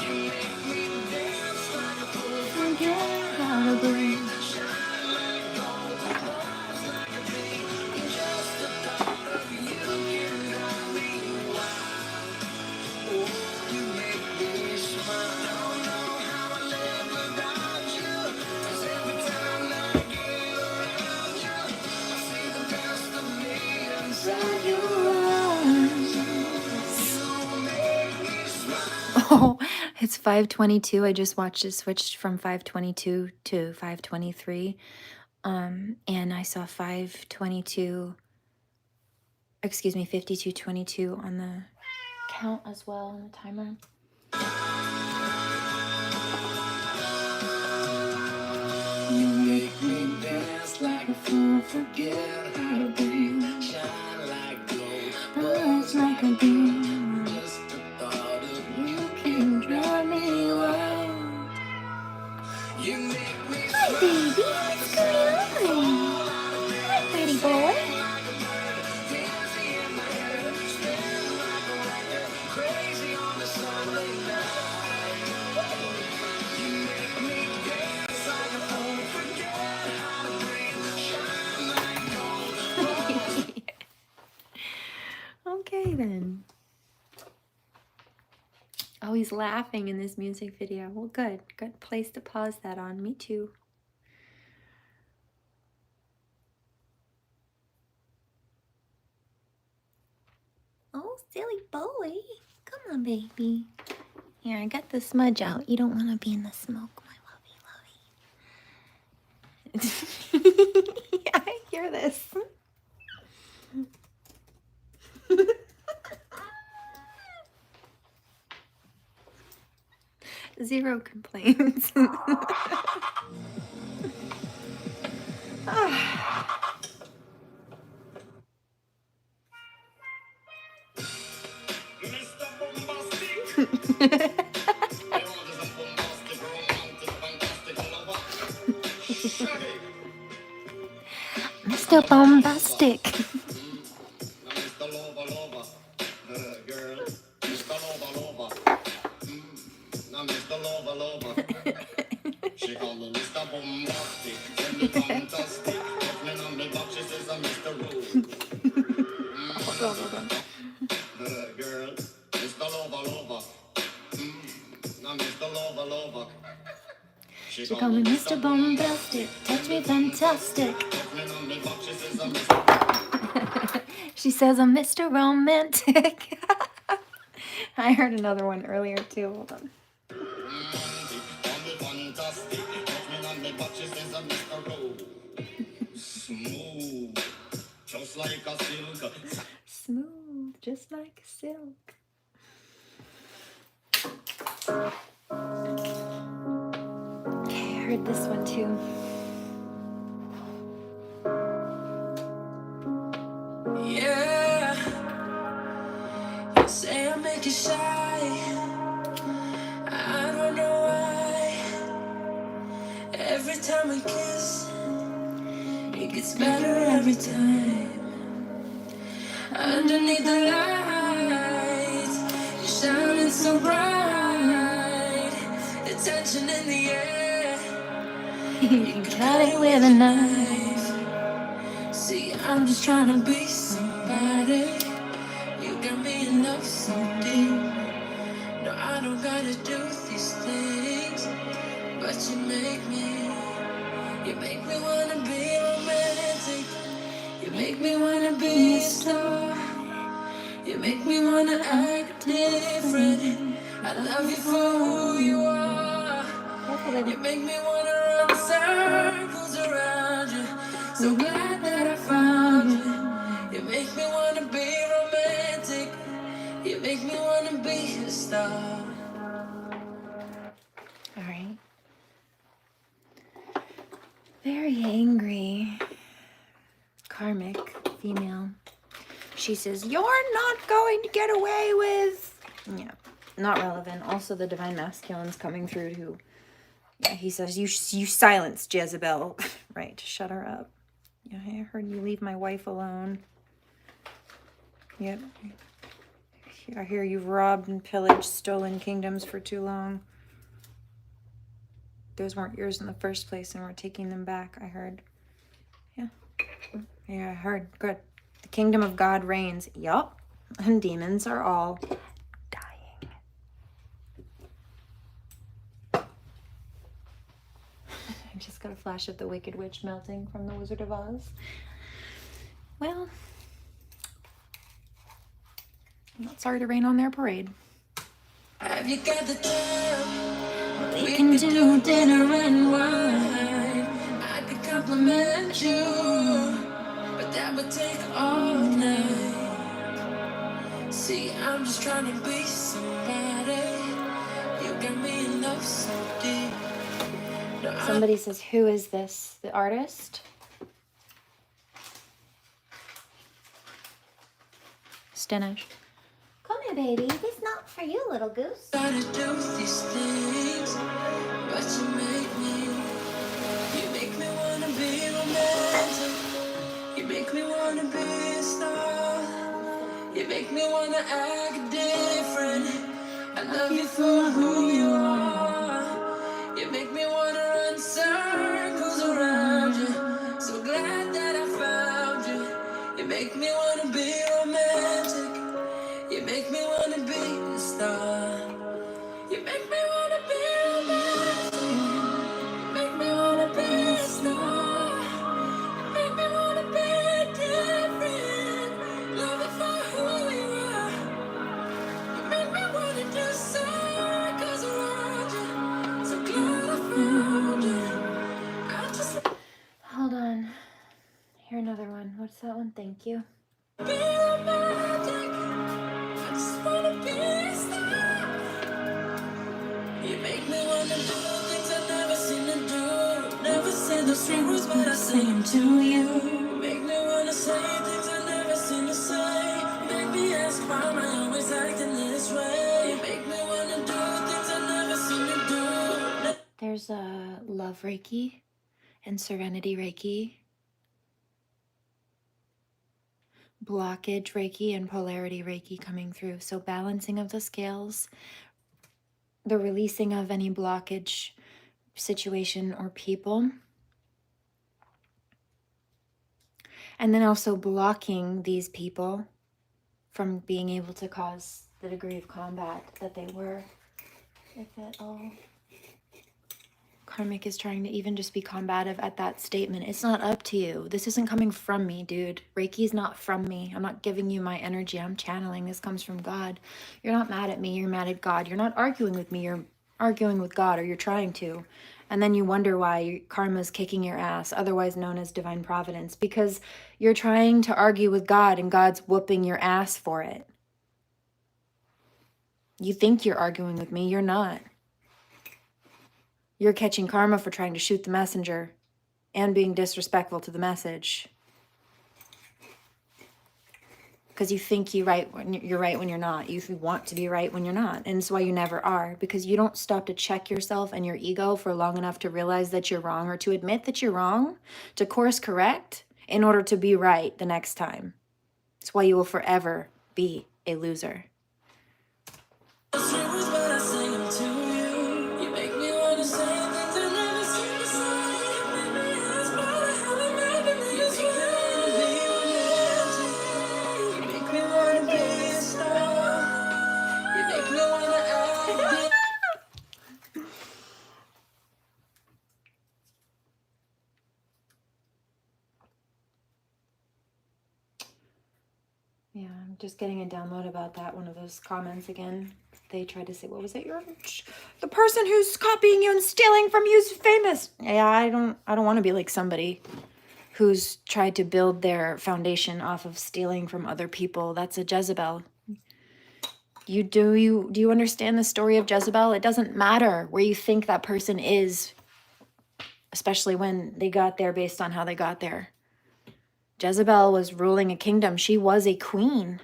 You make me dance like a fool, Forget how to breathe. shine like gold, rise like a bee. Just the thought of you can drive me wild. Oh, you make me smile. Don't know how I live without you, 'cause every time that I get around you, I see the best of me inside your eyes. You make me smile. Oh, it's 5:22. I just watched it switched from 5:22 to 5:23. And I saw 52:22 on the count as well on the timer. You make me dance like a fool, forget how to breathe, shine like gold, buzz like a bee. Just the thought of you can drive me wild. You make me Hi, baby. What's going on? Hi, pretty boy. dizzy in my head, spin like a record, crazy on a Sunday night. You make me dance like a fool, forget how to breathe, shine like gold. Okay, then. Oh, he's laughing in this music video. Well, good. Good place to pause that on. Me too. Oh, silly boy. Come on, baby. Here, I got the smudge out. You don't want to be in the smoke, my lovey, lovey. Yeah, I hear this. Zero complaints. Mr. Bombastic. Mr. Lover, lover, girl. Mr. Lover, lover. Now Mr. Lover, lover. She called me Mr. Bombastic. Tell me fantastic. Put me on me back, she says I'm Mr. Rude. Girl, Mr. Lover, lover. Now Mr. Lover, lover. She called me Mr. Bombastic. Touch me fantastic. Put me on me back, she says I'm Mr. She says I'm Mr. Romantic. I heard another one earlier too. Hold on. Fantastic. Put me on me back, she says I'm Mr. Rude. Smooth, just like a silk. Smooth, just like silk. Okay, I heard this one too. shy. I don't know why. Every time we kiss, it gets better every time. Underneath the lights, you're shining so bright. The tension in the air, You can cut it with a knife. see, I'm just trying to be somebody. You got me in love so deep. No, I don't gotta do these things, but you make me wanna be romantic. You make me wanna be a star. You make me wanna act different. I love you for who you are. You make me wanna run circles around you. So glad that I found you. You make me wanna be romantic. You make me wanna be a star. All right. Very angry. Karmic female. She says, "You're not going to get away with." Yeah, not relevant. Also, the divine masculine's coming through who, yeah, he says, you silenced Jezebel. Right, shut her up. Yeah, I heard you leave my wife alone. Yep. I hear you've robbed and pillaged stolen kingdoms for too long. Those weren't yours in the first place, and we're taking them back, I heard. Yeah. Yeah, I heard. Good. The kingdom of God reigns. Yup. And demons are all dying. I just got a flash of the Wicked Witch melting from the Wizard of Oz. Well, I'm not sorry to rain on their parade. Have you got the time? We can do dinner and wine. I could compliment you, but that would take all night. See, I'm just trying to be somebody. You got me in love so deep. No, Somebody says, who is this? The artist? Stenish. Come here, baby. This is not for you, little goose. I gotta do these things, but you make me wanna be romantic. You make me wanna be a star. You make me wanna act different. I love you for who you are. You make me wanna run circles around you. So glad that I found you. You make me wanna be romantic. You make me wanna be a star. You make me wanna be romantic. You make me wanna be a star. You make me wanna be different. Love it for who you are. You make me wanna do circles around you. So glad I found you. I just Hold on. Here, another one. What's that one? Thank you. be romantic. I just wanna be a star. You make me wanna do things I've never seen to do. Never said those three words, but I say them to you. You make me wanna say things I've never seen to say. Make me ask why am I always acting this way. You make me wanna do things I've never seen to do. There's a love Reiki and serenity Reiki, blockage Reiki, and polarity Reiki coming through. So balancing of the scales, the releasing of any blockage, situation, or people. And then also blocking these people from being able to cause the degree of combat that they were, if at all. Karmic is trying to even just be combative at that statement. It's not up to you. This isn't coming from me, dude. Reiki's not from me. I'm not giving you my energy. I'm channeling. This comes from God. You're not mad at me. You're mad at God. You're not arguing with me. You're arguing with God, or you're trying to. And then you wonder why karma's kicking your ass, otherwise known as divine providence, because you're trying to argue with God and God's whooping your ass for it. You think you're arguing with me. You're not. You're catching karma for trying to shoot the messenger and being disrespectful to the message. because you think you're right when you're not. You want to be right when you're not. And it's why you never are, because you don't stop to check yourself and your ego for long enough to realize that you're wrong, or to admit that you're wrong, to course correct in order to be right the next time. It's why you will forever be a loser. Yeah, I'm just getting a download about that. One of those comments again. They tried to say, what was it? The person who's copying you and stealing from you is famous. Yeah, I don't want to be like somebody who's tried to build their foundation off of stealing from other people. That's a Jezebel. Do you understand the story of Jezebel? It doesn't matter where you think that person is, especially when they got there based on how they got there. Jezebel was ruling a kingdom. She was a queen.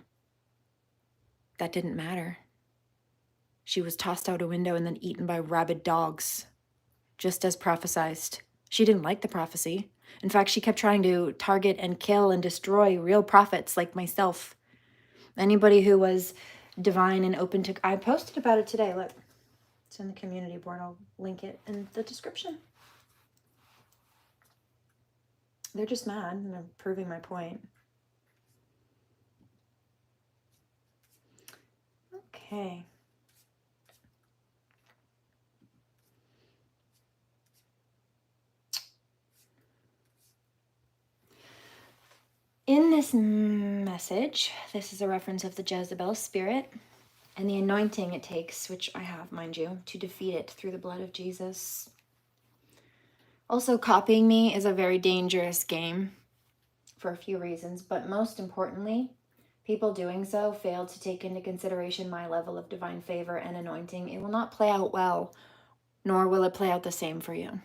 That didn't matter. She was tossed out a window and then eaten by rabid dogs, just as prophesied. She didn't like the prophecy. In fact, she kept trying to target and kill and destroy real prophets like myself. Anybody who was divine and open to... I posted about it today. Look, it's in the community board. I'll link it in the description. They're just mad, and I'm proving my point. Okay. In this message, this is a reference of the Jezebel spirit and the anointing it takes, which I have, mind you, to defeat it through the blood of Jesus. Also, copying me is a very dangerous game for a few reasons, but most importantly, people doing so fail to take into consideration my level of divine favor and anointing. It will not play out well, nor will it play out the same for you.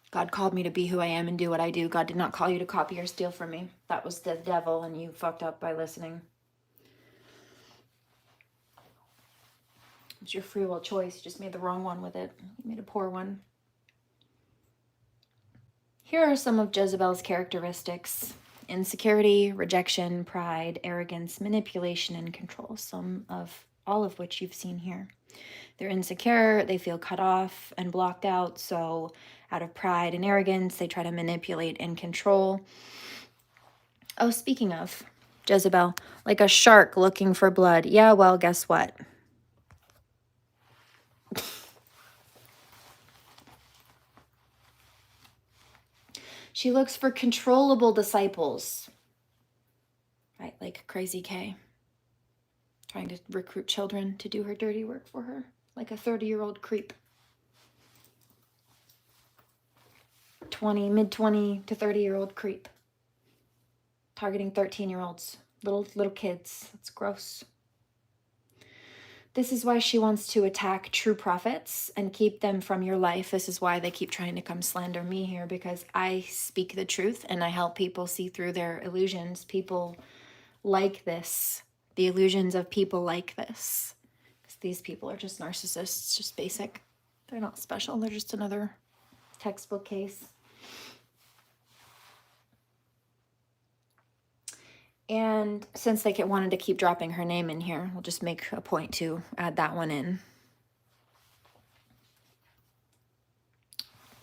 God called me to be who I am and do what I do. God did not call you to copy or steal from me. That was the devil, and you fucked up by listening. It's your free will choice. You just made the wrong one with it. You made a poor one. Here are some of Jezebel's characteristics: insecurity, rejection, pride, arrogance, manipulation, and control. All of which you've seen here. They're insecure, they feel cut off and blocked out, so out of pride and arrogance, they try to manipulate and control. Oh, speaking of Jezebel, like a shark looking for blood. Yeah, well, guess what? She looks for controllable disciples. Right, like Crazy K. Trying to recruit children to do her dirty work for her, like a 30-year-old creep. Mid-20 to 30-year-old creep. Targeting 13-year-olds, little kids. That's gross. This is why she wants to attack true prophets and keep them from your life. This is why they keep trying to come slander me here, because I speak the truth and I help people see through their illusions. People like this. The illusions of people like this. Because these people are just narcissists, just basic. They're not special. They're just another textbook case. And since they wanted to keep dropping her name in here, we'll just make a point to add that one in.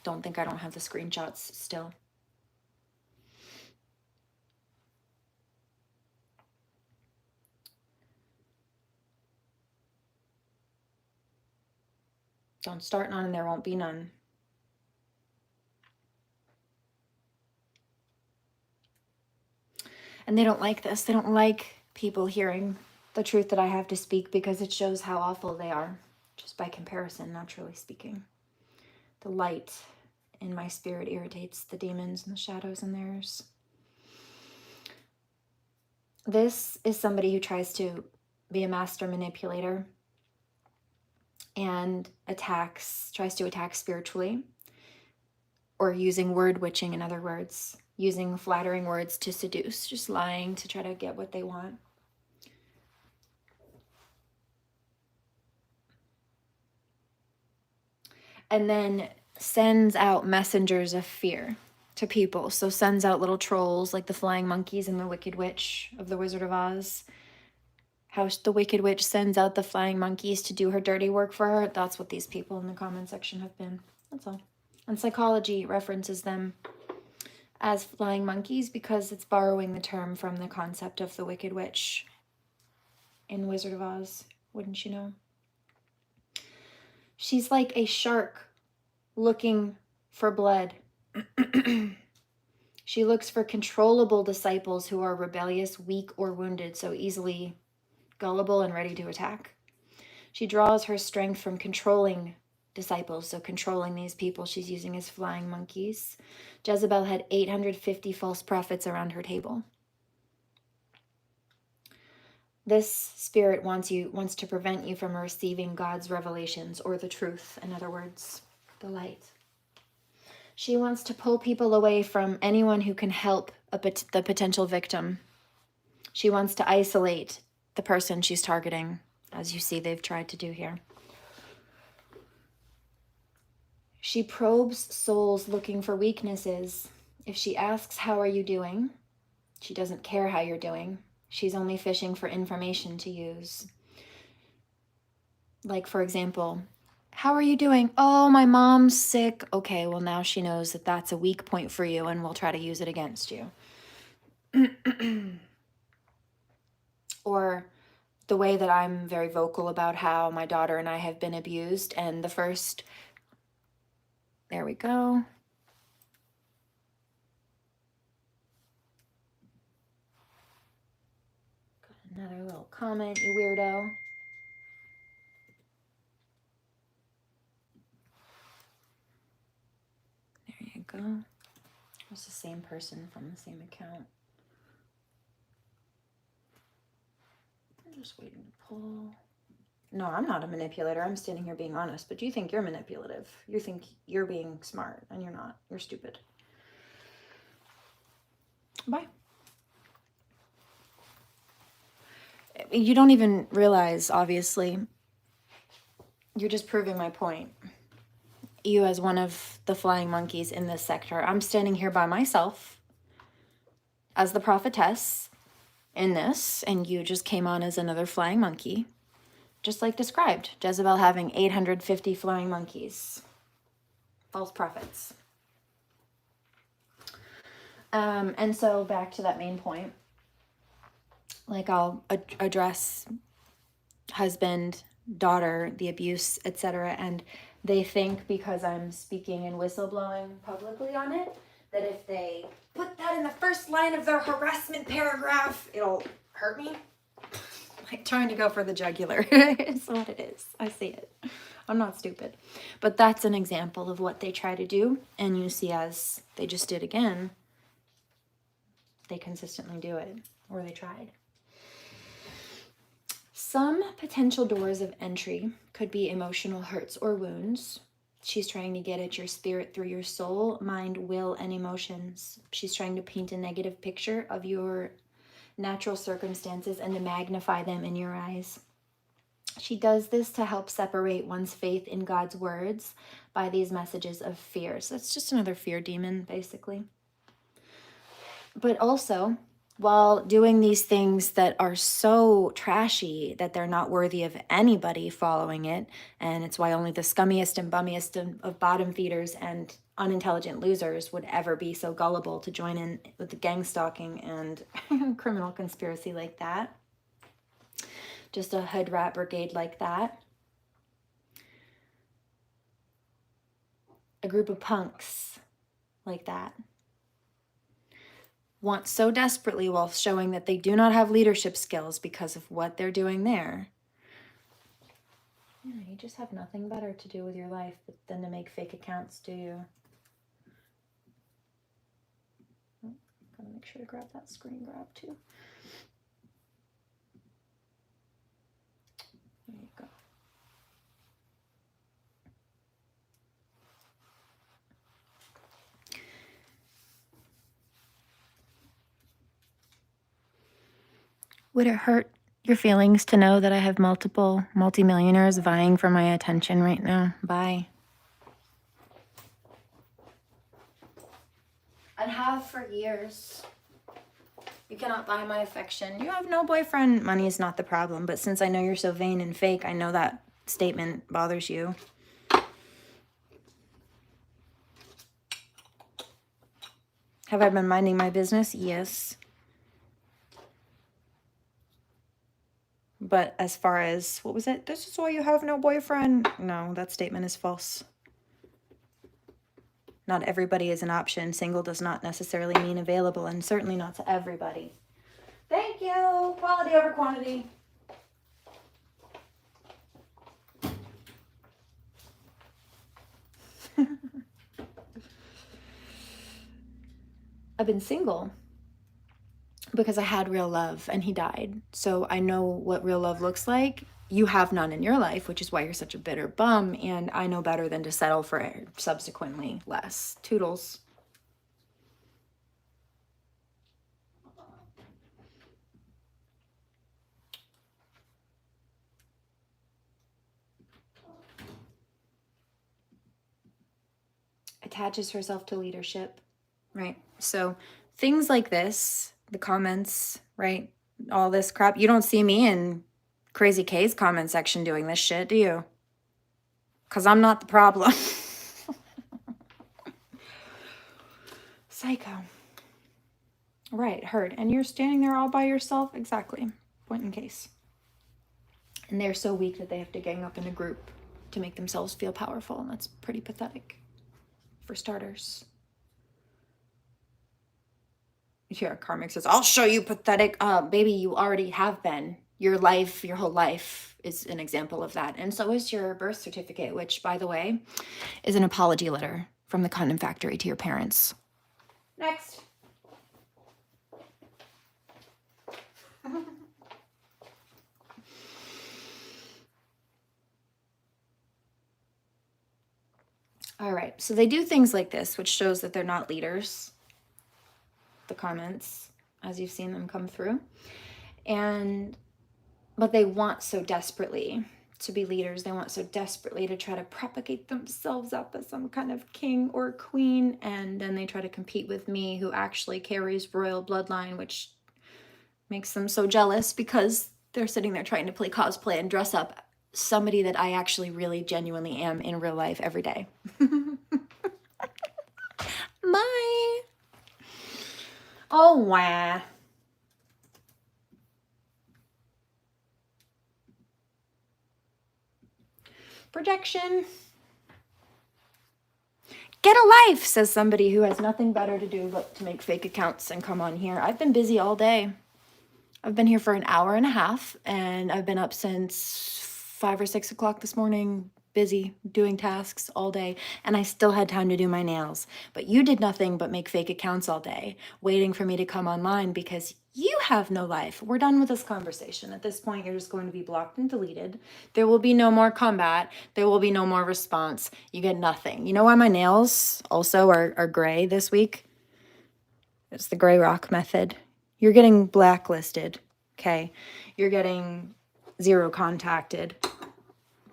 Don't think I don't have the screenshots still. Don't start none and there won't be none. And they don't like this. They don't like people hearing the truth that I have to speak, because it shows how awful they are, just by comparison, naturally speaking. The light in my spirit irritates the demons and the shadows in theirs. This is somebody who tries to be a master manipulator and tries to attack spiritually. or using word witching, in other words, using flattering words to seduce, just lying to try to get what they want. And then sends out messengers of fear to people. So sends out little trolls like the flying monkeys and the Wicked Witch of the Wizard of Oz. How the Wicked Witch sends out the flying monkeys to do her dirty work for her. That's what these people in the comment section have been. That's all. And psychology references them as flying monkeys because it's borrowing the term from the concept of the Wicked Witch in Wizard of Oz. Wouldn't you know? She's like a shark looking for blood. She looks for controllable disciples who are rebellious, weak, or wounded, so easily gullible and ready to attack. She draws her strength from controlling disciples, so controlling these people she's using as flying monkeys. Jezebel had 850 false prophets around her table. This spirit wants to prevent you from receiving God's revelations, or the truth, in other words, the light. She wants to pull people away from anyone who can help the potential victim. She wants to isolate the person she's targeting, as you see they've tried to do here. She probes souls looking for weaknesses. If she asks, "How are you doing?" she doesn't care how you're doing. She's only fishing for information to use. Like, for example, "How are you doing?" "Oh, my mom's sick." Okay, well, now she knows that that's a weak point for you and will try to use it against you. Or the way that I'm very vocal about how my daughter and I have been abused, and the first, there we go. Got another little comment, you weirdo. There you go. It's the same person from the same account. I'm just waiting to pull. No, I'm not a manipulator. I'm standing here being honest, but you think you're manipulative. You think you're being smart, and you're not. You're stupid. Bye. You don't even realize, obviously. You're just proving my point. You as one of the flying monkeys in this sector. I'm standing here by myself as the prophetess in this, and you just came on as another flying monkey. Just like described. Jezebel having 850 flying monkeys. False prophets. And so back to that main point. Like, I'll address husband, daughter, the abuse, etc. And they think because I'm speaking and whistleblowing publicly on it, that if they put that in the first line of their harassment paragraph, it'll hurt me. Like trying to go for the jugular. It's what it is. I see it. I'm not stupid. But that's an example of what they try to do. And you see, as they just did again, they consistently do it. Or they tried. Some potential doors of entry could be emotional hurts or wounds. She's trying to get at your spirit through your soul, mind, will, and emotions. She's trying to paint a negative picture of your natural circumstances and to magnify them in your eyes. She does this to help separate one's faith in God's words by these messages of fear. So it's just another fear demon, basically. But also, while doing these things that are so trashy that they're not worthy of anybody following it, and it's why only the scummiest and bummiest of bottom feeders and unintelligent losers would ever be so gullible to join in with the gang stalking and criminal conspiracy like that. Just a hood rat brigade like that. A group of punks like that want so desperately, while showing that they do not have leadership skills because of what they're doing there. Yeah, you just have nothing better to do with your life than to make fake accounts, do you? Oh, gotta make sure to grab that screen grab too. There you go. Would it hurt your feelings to know that I have multiple multimillionaires vying for my attention right now? Bye. And have for years. You cannot buy my affection. You have no boyfriend. Money is not the problem. But since I know you're so vain and fake, I know that statement bothers you. Have I been minding my business? Yes. But as far as, what was it? This is why you have no boyfriend. No, that statement is false. Not everybody is an option. Single does not necessarily mean available, and certainly not to everybody. Thank you. Quality over quantity. I've been single because I had real love and he died. So I know what real love looks like. You have none in your life, which is why you're such a bitter bum. And I know better than to settle for subsequently less. Toodles. Attaches herself to leadership, right? So things like this, the comments, right? All this crap. You don't see me in Crazy K's comment section doing this shit, do you? Because I'm not the problem. Psycho. Right, heard. And you're standing there all by yourself? Exactly. Point in case. And they're so weak that they have to gang up in a group to make themselves feel powerful. And that's pretty pathetic. For starters. Here, Karmic says, I'll show you pathetic. Baby, you already have been. Your life, your whole life is an example of that. And so is your birth certificate, which, by the way, is an apology letter from the condom factory to your parents. Next. All right, so they do things like this, which shows that they're not leaders. The comments, as you've seen them come through. But they want so desperately to be leaders. They want so desperately to try to propagate themselves up as some kind of king or queen. And then they try to compete with me, who actually carries royal bloodline, which makes them so jealous because they're sitting there trying to play cosplay and dress up somebody that I actually really genuinely am in real life every day. Bye. Oh, wow. Projection. Get a life, says somebody who has nothing better to do but to make fake accounts and come on here. I've been busy all day. I've been here for an hour and a half, and I've been up since 5 or 6 o'clock this morning, busy doing tasks all day, and I still had time to do my nails. But you did nothing but make fake accounts all day, waiting for me to come online because you have no life. We're done with this conversation. At this point, you're just going to be blocked and deleted. There will be no more combat. There will be no more response. You get nothing. You know why my nails also are gray this week? It's the gray rock method. You're getting blacklisted, okay? You're getting zero contacted.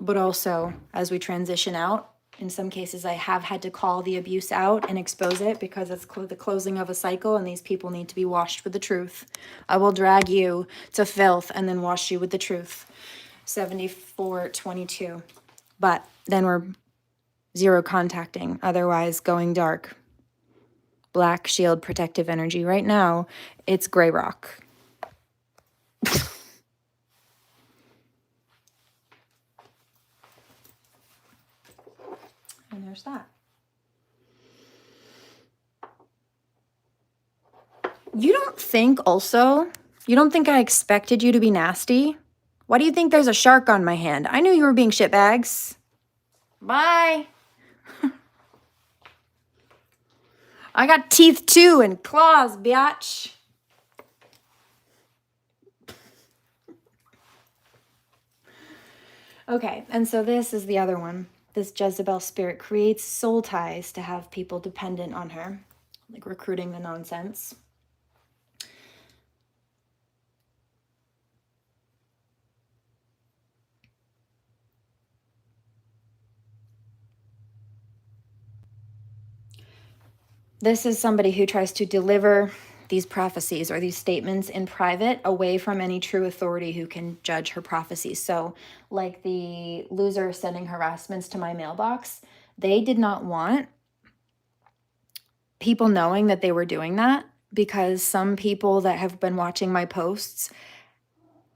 But also, as we transition out, in some cases I have had to call the abuse out and expose it because it's the closing of a cycle and these people need to be washed with the truth. I will drag you to filth and then wash you with the truth. 74:22. But then we're zero contacting, otherwise going dark. Black shield protective energy. Right now, it's gray rock. And there's that. You don't think I expected you to be nasty? Why do you think there's a shark on my hand? I knew you were being shitbags. Bye. I got teeth too and claws, biatch. Okay, and so this is the other one. This Jezebel spirit creates soul ties to have people dependent on her, like recruiting the nonsense. This is somebody who tries to deliver these prophecies or these statements in private away from any true authority who can judge her prophecies. So, like the loser sending harassments to my mailbox, they did not want people knowing that they were doing that, because some people that have been watching my posts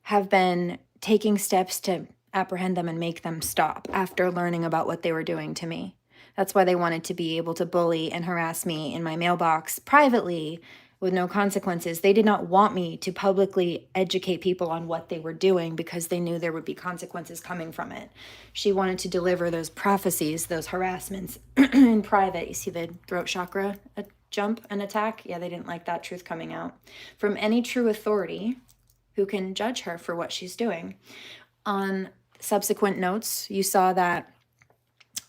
have been taking steps to apprehend them and make them stop after learning about what they were doing to me. That's why they wanted to be able to bully and harass me in my mailbox privately with no consequences. They did not want me to publicly educate people on what they were doing because they knew there would be consequences coming from it. She wanted to deliver those prophecies, those harassments in private. You see the throat chakra jump and attack? Yeah, they didn't like that truth coming out from any true authority who can judge her for what she's doing. On subsequent notes, you saw that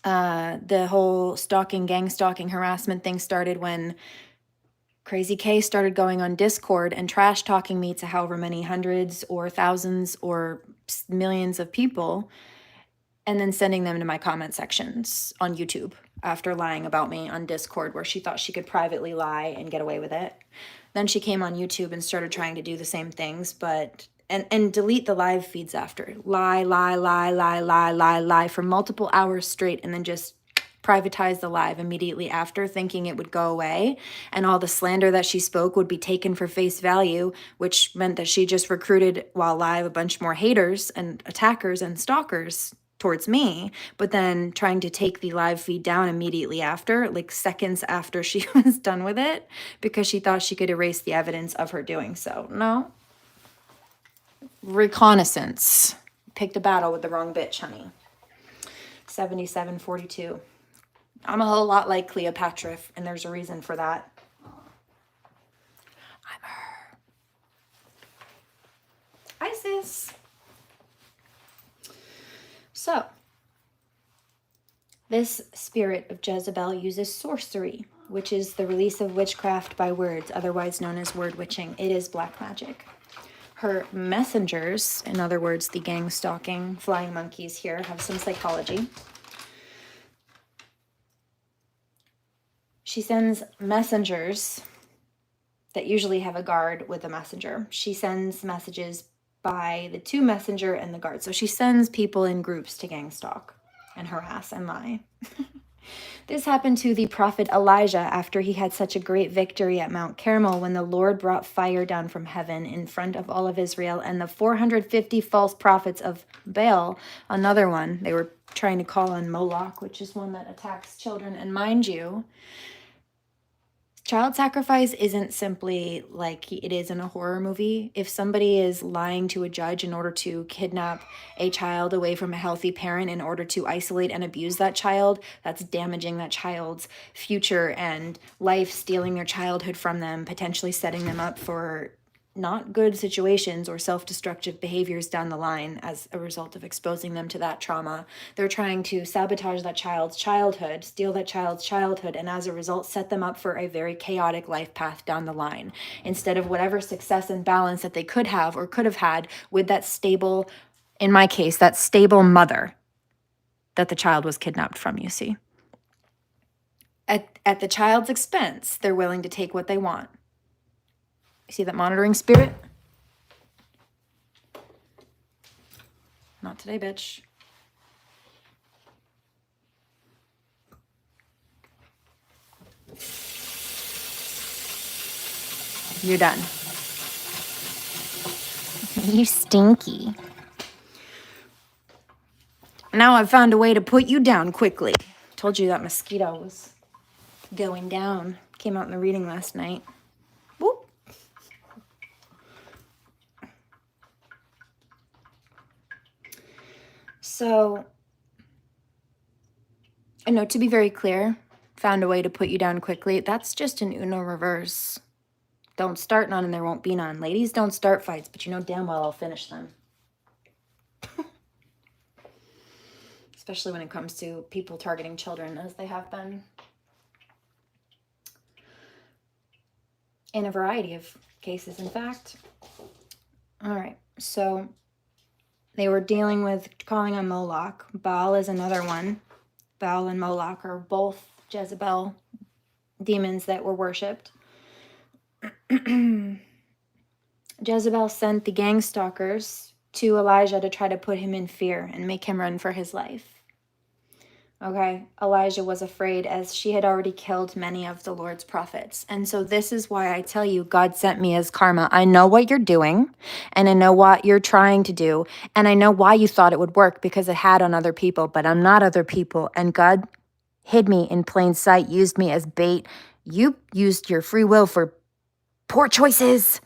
the whole stalking, gang stalking, harassment thing started when Crazy K started going on Discord and trash talking me to however many hundreds or thousands or millions of people, and then sending them to my comment sections on YouTube after lying about me on Discord, where she thought she could privately lie and get away with it. Then she came on YouTube and started trying to do the same things, but and delete the live feeds after. Lie, lie, lie, lie, lie, lie, lie for multiple hours straight, and then just privatize the live immediately after, thinking it would go away and all the slander that she spoke would be taken for face value, which meant that she just recruited while live a bunch more haters and attackers and stalkers towards me, but then trying to take the live feed down immediately after, like seconds after she was done with it, because she thought she could erase the evidence of her doing so. No. Reconnaissance. Picked a battle with the wrong bitch, honey. 7742. I'm a whole lot like Cleopatra, and there's a reason for that. I'm her. Isis. So, this spirit of Jezebel uses sorcery, which is the release of witchcraft by words, otherwise known as word witching. It is black magic. Her messengers, in other words, the gang stalking flying monkeys here, have some psychology. She sends messengers that usually have a guard with a messenger. She sends messages by the two messenger and the guard. So she sends people in groups to gang stalk and harass and lie. This happened to the prophet Elijah after he had such a great victory at Mount Carmel, when the Lord brought fire down from heaven in front of all of Israel, and the 450 false prophets of Baal, another one, they were trying to call on Moloch, which is one that attacks children. And mind you, child sacrifice isn't simply like it is in a horror movie. If somebody is lying to a judge in order to kidnap a child away from a healthy parent in order to isolate and abuse that child, that's damaging that child's future and life, stealing their childhood from them, potentially setting them up for not good situations or self-destructive behaviors down the line as a result of exposing them to that trauma. They're trying to sabotage that child's childhood, steal that child's childhood, and as a result set them up for a very chaotic life path down the line, instead of whatever success and balance that they could have or could have had with that stable, in my case, that stable mother that the child was kidnapped from, you see. At the child's expense, they're willing to take what they want. See that monitoring spirit? Not today, bitch. You're done. You stinky. Now I've found a way to put you down quickly. Told you that mosquito was going down. Came out in the reading last night. Whoop. So, I know, to be very clear, found a way to put you down quickly. That's just an Uno reverse. Don't start none and there won't be none. Ladies don't start fights, but you know damn well I'll finish them. Especially when it comes to people targeting children, as they have been. In a variety of cases, in fact. All right, so they were dealing with calling on Moloch. Baal is another one. Baal and Moloch are both Jezebel demons that were worshipped. Jezebel sent the gang stalkers to Elijah to try to put him in fear and make him run for his life. Okay, Elijah was afraid as she had already killed many of the Lord's prophets. And so this is why I tell you, God sent me as karma. I know what you're doing, and I know what you're trying to do, and I know why you thought it would work, because it had on other people, but I'm not other people. And God hid me in plain sight, used me as bait. You used your free will for poor choices.